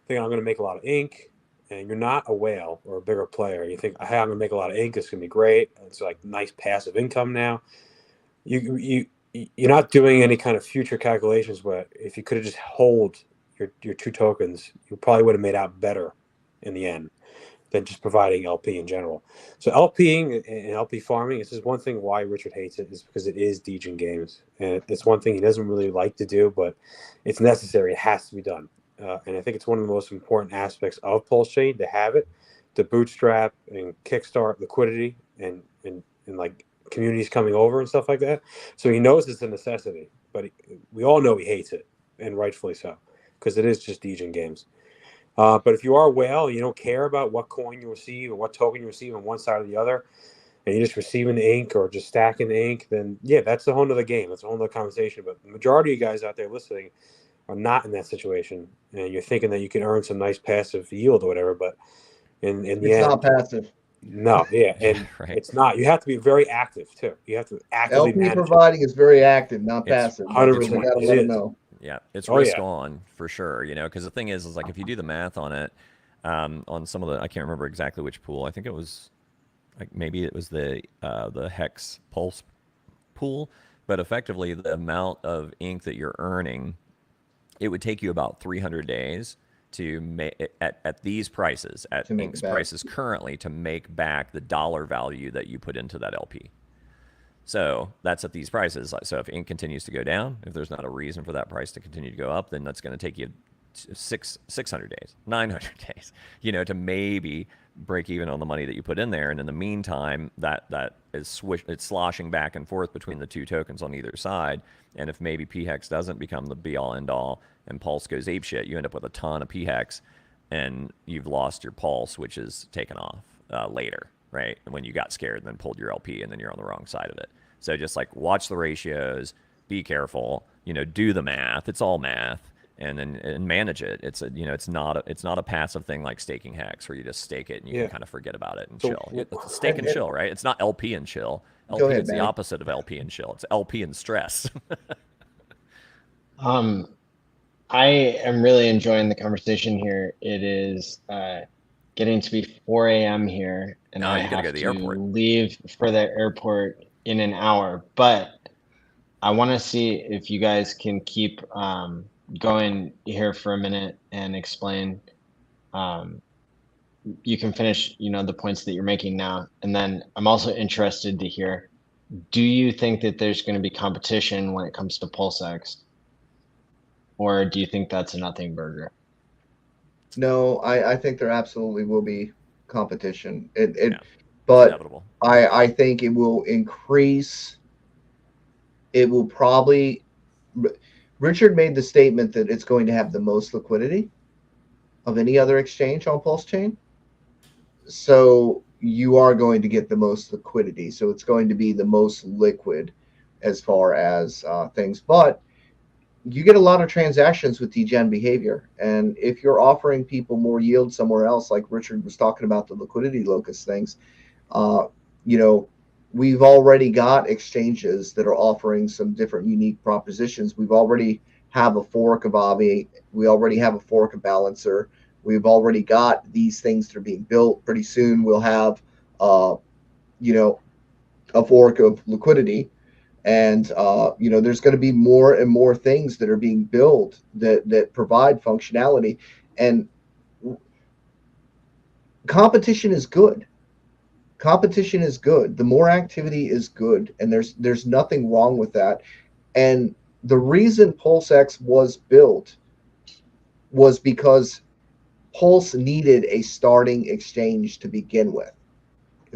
thinking I'm going to make a lot of ink, and you're not a whale or a bigger player, you think, hey, I'm going to make a lot of ink. It's going to be great. It's like nice passive income now. You're not doing any kind of future calculations. But if you could have just hold your two tokens, you probably would have made out better in the end than just providing LP in general. So LPing and LP farming, this is one thing why Richard hates it, is because it is degen games. And it's one thing he doesn't really like to do, but it's necessary. It has to be done. And I think it's one of the most important aspects of Pulse Chain to have it, to bootstrap and kickstart liquidity and like communities coming over and stuff like that. So he knows it's a necessity, but we all know he hates it, and rightfully so, because it is just degen games. But if you are a whale, you don't care about what coin you receive or what token you receive on one side or the other, and you're just receiving the ink or just stacking the ink, then yeah, that's the whole other game. That's a whole other conversation. But the majority of you guys out there listening are not in that situation, and you're thinking that you can earn some nice passive yield or whatever, but in the It's end, not passive. no, yeah, and Right. it's not. You have to be very active too. You have to actively LP manage it. providing is very active, not It's passive. 100%. I gotta It let them is. know. Yeah, it's Oh, risk yeah. on for sure, because the thing is like if you do the math on it, on some of the, I can't remember exactly which pool. I think it was like maybe it was the HEX Pulse pool, but effectively the amount of ink that you're earning, it would take you about 300 days to make at these prices, at To make ink's it back. prices currently, to make back the dollar value that you put into that LP. So that's at these prices. So if ink continues to go down, if there's not a reason for that price to continue to go up, then that's going to take you 600 days, 900 days, to maybe break even on the money that you put in there. And in the meantime, that is it's sloshing back and forth between the two tokens on either side. And if maybe PHEX doesn't become the be all end all and Pulse goes apeshit, you end up with a ton of PHEX and you've lost your Pulse, which is taken off later, right? And when you got scared and then pulled your LP and then you're on the wrong side of it. So just like watch the ratios, be careful, do the math. It's all math. And then manage it. It's it's not a passive thing like staking HEX where you just stake it and you Yeah. can kind of forget about it and So- chill. It's stake and chill, right? It's not LP and chill. Go LP ahead, is the Manny. opposite of LP and chill. It's LP and stress. I am really enjoying the conversation here. It is getting to be 4 a.m. here, and No, I you gotta have go to the to airport. leave for the airport in an hour. But I want to see if you guys can keep going here for a minute and explain you can finish, the points that you're making now. And then I'm also interested to hear, do you think that there's going to be competition when it comes to PulseX? Or do you think that's a nothing burger? No, I think there absolutely will be competition. Yeah, But inevitable. I think it will increase. It will probably. Richard made the statement that it's going to have the most liquidity of any other exchange on Pulse Chain. So you are going to get the most liquidity. So it's going to be the most liquid as far as things. But you get a lot of transactions with degen behavior. And if you're offering people more yield somewhere else, like Richard was talking about the liquidity locus things, uh, you know, we've already got exchanges that are offering some different unique propositions. We've already have a fork of Avi. We already have a fork of Balancer. We've already got these things that are being built. Pretty soon we'll have, you know, a fork of Liquidity. And there's going to be more and more things that are being built that provide functionality. And competition is good. Competition is good. The more activity is good, and there's nothing wrong with that. And the reason PulseX was built was because Pulse needed a starting exchange to begin with.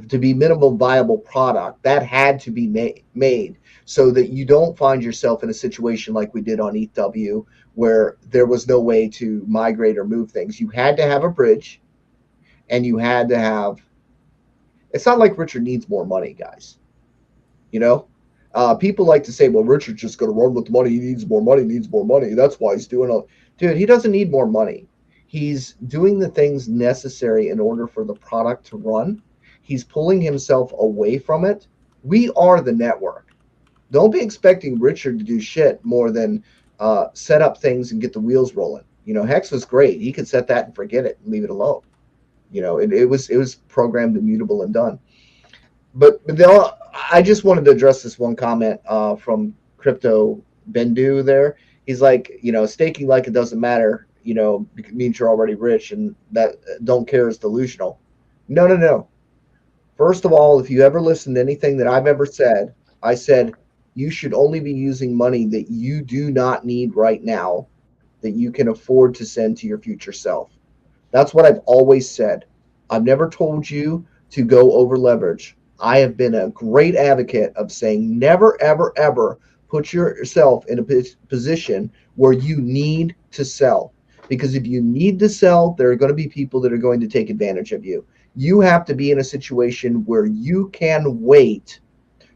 To be minimum viable product, that had to be made so that you don't find yourself in a situation like we did on ETHW, where there was no way to migrate or move things. You had to have a bridge, and you had to have. It's not like Richard needs more money, guys. People like to say, well, Richard's just going to run with the money. He needs more money, needs more money. That's why he's doing all. Dude, he doesn't need more money. He's doing the things necessary in order for the product to run. He's pulling himself away from it. We are the network. Don't be expecting Richard to do shit more than set up things and get the wheels rolling. Hex was great. He could set that and forget it and leave it alone. It was programmed, immutable, and done. But I just wanted to address this one comment from Crypto Bendu there. He's like, staking like it doesn't matter, means you're already rich, and that don't care is delusional. No. First of all, if you ever listen to anything that I've ever said, I said you should only be using money that you do not need right now, that you can afford to send to your future self. That's what I've always said. I've never told you to go over leverage. I have been a great advocate of saying never, ever, ever put yourself in a position where you need to sell. Because if you need to sell, there are going to be people that are going to take advantage of you. You have to be in a situation where you can wait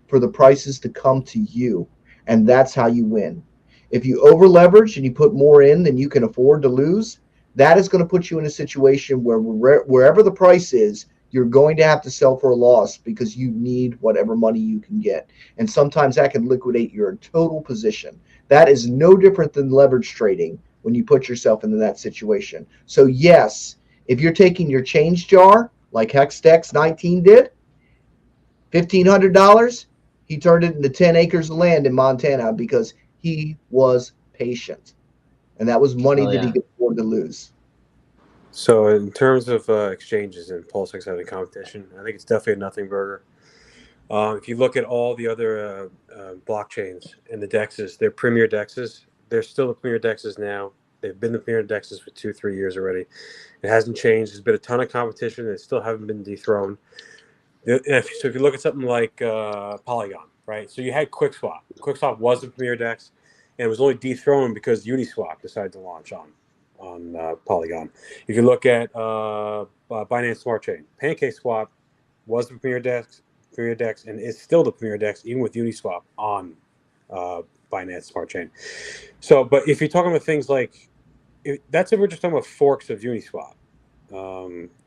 for the prices to come to you. And that's how you win. If you over leverage and you put more in than you can afford to lose, that is going to put you in a situation where wherever the price is, you're going to have to sell for a loss because you need whatever money you can get. And sometimes that can liquidate your total position. That is no different than leverage trading when you put yourself into that situation. So yes, if you're taking your change jar, like Hexdex 19 did, $1,500, he turned it into 10 acres of land in Montana because he was patient. And that was money that he could afford to lose. So in terms of exchanges and PulseX having competition, I think it's definitely a nothing burger. If you look at all the other blockchains and the DEXs, they're premier DEXs. They're still the premier DEXs now. They've been the premier DEXs for 2-3 years already. It hasn't changed. There's been a ton of competition. They still haven't been dethroned. So if you look at something like Polygon, right? So you had QuickSwap. QuickSwap was the premier DEX, and it was only dethroned because Uniswap decided to launch on Polygon. If you look at Binance Smart Chain, PancakeSwap was the premier DEX, and is still the premier DEX, even with Uniswap on Binance Smart Chain. So, but if you're talking about things like, that's if we're just talking about forks of Uniswap.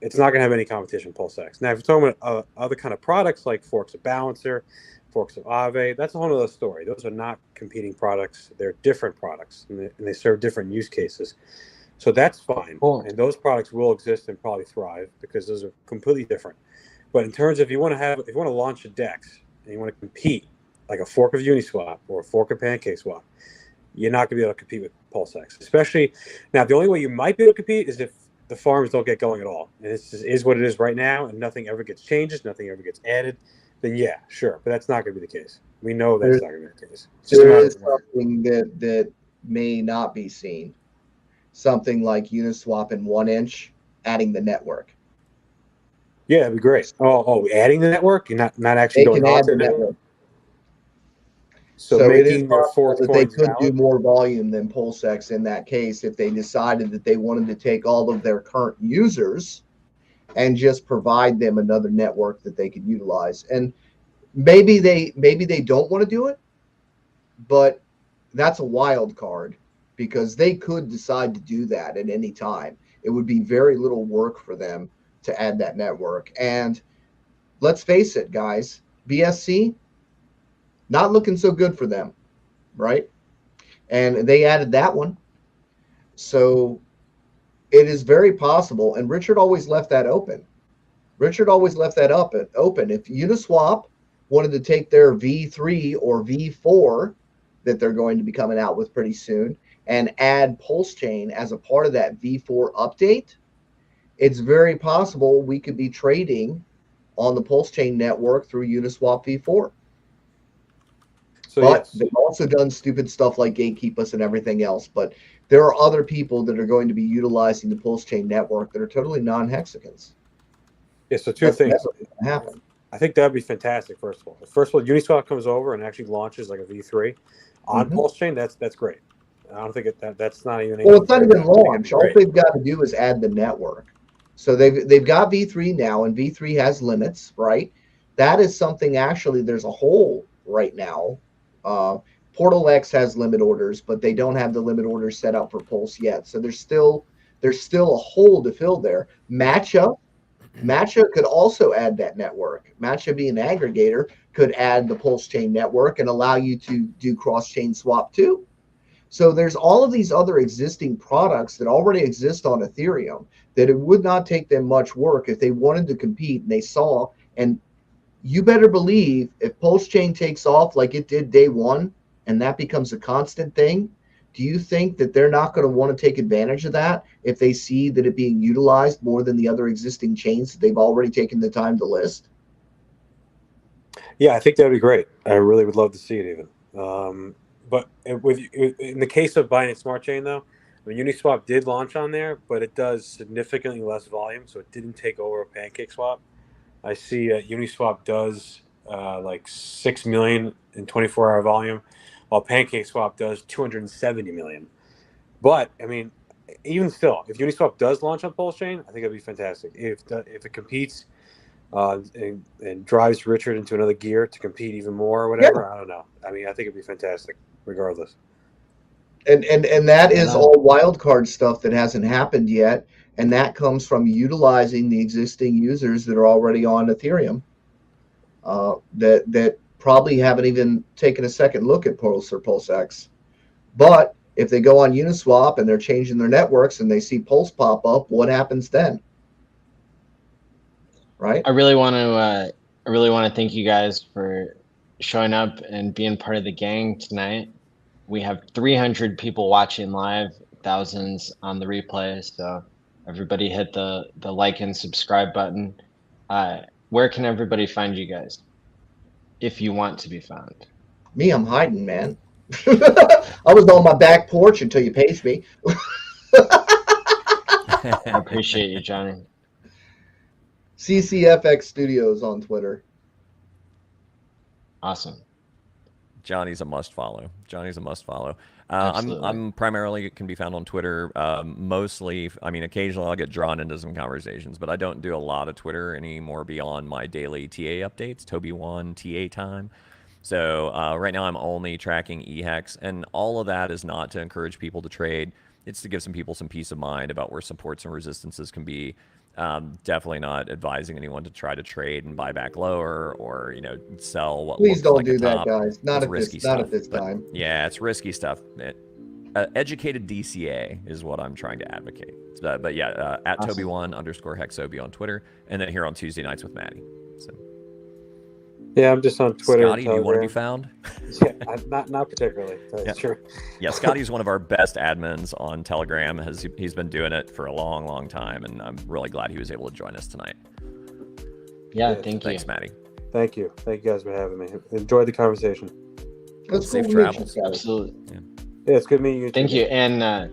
It's not going to have any competition PulseX. Now, if you're talking about other kind of products like forks of Balancer, forks of Aave, that's a whole other story. Those are not competing products. They're different products, and they serve different use cases. So that's fine. Cool. And those products will exist and probably thrive because those are completely different. But in terms of if you want to launch a DEX and you want to compete like a fork of Uniswap or a fork of PancakeSwap, you're not going to be able to compete with PulseX. Especially now, the only way you might be able to compete is if the farms don't get going at all, and it is what it is right now, and nothing ever gets changed, nothing ever gets added, then yeah, sure. But that's not going to be the case. We know that's not going to be the case. It's just a There matter is of when. something that may not be seen. Something like Uniswap in 1inch, adding the network. Yeah, that'd be great. Oh, adding the network, and not actually They going can on add to the the network. network. So it is making their possible fourth that they coins could do valid. more volume than PulseX in that case if they decided that they wanted to take all of their current users and just provide them another network that they could utilize. And maybe they don't want to do it, but that's a wild card because they could decide to do that at any time. It would be very little work for them to add that network. And let's face it, guys, BSC not looking so good for them, right? And they added that one. So it is very possible. And Richard always left that open. Richard always left that open. If Uniswap wanted to take their V3 or V4 that they're going to be coming out with pretty soon and add Pulse Chain as a part of that V4 update, it's very possible we could be trading on the Pulse Chain network through Uniswap V4. So But yes, they've also done stupid stuff like gatekeep us and everything else. But there are other people that are going to be utilizing the Pulse Chain network that are totally non-hexagons. yeah. So two That's things. never going to happen. I think that'd be fantastic. First of all, Uniswap comes over and actually launches like a V3 on Pulse Chain. That's great. I don't think that's not even. Well, it's not even I think it'd launch. be All great. they've got to do is add the network. So they've got V3 now, and V3 has limits, right? That is something actually. There's a hole right now. Portal X has limit orders, but they don't have the limit orders set up for Pulse yet. So there's still a hole to fill there. Matcha could also add that network. Matcha being an aggregator could add the Pulse Chain network and allow you to do cross-chain swap too. So there's all of these other existing products that already exist on Ethereum that it would not take them much work if they wanted to compete and they saw. And you better believe if Pulse Chain takes off like it did day one and that becomes a constant thing, do you think that they're not going to want to take advantage of that if they see that it being utilized more than the other existing chains that they've already taken the time to list? Yeah, I think that'd be great. I really would love to see it even. But in the case of Binance Smart Chain, though, I mean, Uniswap did launch on there, but it does significantly less volume, so it didn't take over a PancakeSwap. I see Uniswap does like 6 million in 24-hour volume, while PancakeSwap does 270 million. But I mean, even still, if Uniswap does launch on Pulse Chain, I think it'd be fantastic. If it competes and drives Richard into another gear to compete even more or whatever, I don't know. I mean, I think it'd be fantastic regardless. And that is all wild card stuff that hasn't happened yet. And that comes from utilizing the existing users that are already on Ethereum that probably haven't even taken a second look at Pulse or PulseX. But if they go on Uniswap and they're changing their networks and they see Pulse pop up, what happens then? Right? I really want to thank you guys for showing up and being part of the gang tonight. We have 300 people watching live, thousands on the replay. So everybody hit the like and subscribe button. Where can everybody find you guys if you want to be found? Me, I'm hiding, man. I was on my back porch until you paged me. I appreciate you, Johnny. CCFX Studios on Twitter. Awesome. Johnny's a must follow. Absolutely. I'm primarily can be found on Twitter. Mostly, I mean, occasionally I'll get drawn into some conversations, but I don't do a lot of Twitter anymore beyond my daily TA updates, Tobiwan TA time. So right now I'm only tracking EHEX, and all of that is not to encourage people to trade. It's to give some people some peace of mind about where supports and resistances can be. Definitely not advising anyone to try to trade and buy back lower or sell what Please looks don't like do a that, top. guys. Not It's at this time. Yeah, it's risky stuff. Educated DCA is what I'm trying to advocate. But yeah, at Awesome. Tobiwan _Hexobi on Twitter, and then here on Tuesday nights with Maddie. So Yeah, I'm just on Twitter. Scotty, do you want to be found? Yeah, not particularly. That's true. Yeah, Scotty's one of our best admins on Telegram. He's been doing it for a long, long time, and I'm really glad he was able to join us tonight. Yeah, thank you. Thanks, Maddie. Thank you guys for having me. Enjoyed the conversation. That's Safe cool travels. meeting you. Absolutely. Yeah, it's good meeting you. Thank too. you. And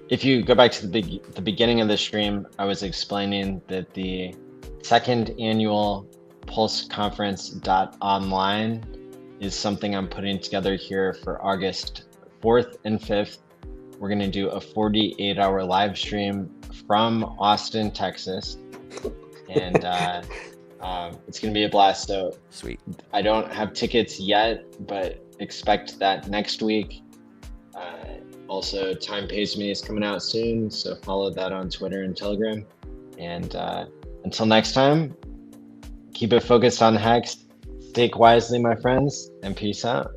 if you go back to the beginning of the stream, I was explaining that the second annual Pulse Conference .online is something I'm putting together here for August 4th and 5th. We're going to do a 48-hour live stream from Austin, Texas. And it's going to be a blast. So Sweet. I don't have tickets yet, but expect that next week. Also, Time Pays Me is coming out soon, so follow that on Twitter and Telegram. And until next time, keep it focused on HEX. Stake wisely, my friends, and peace out.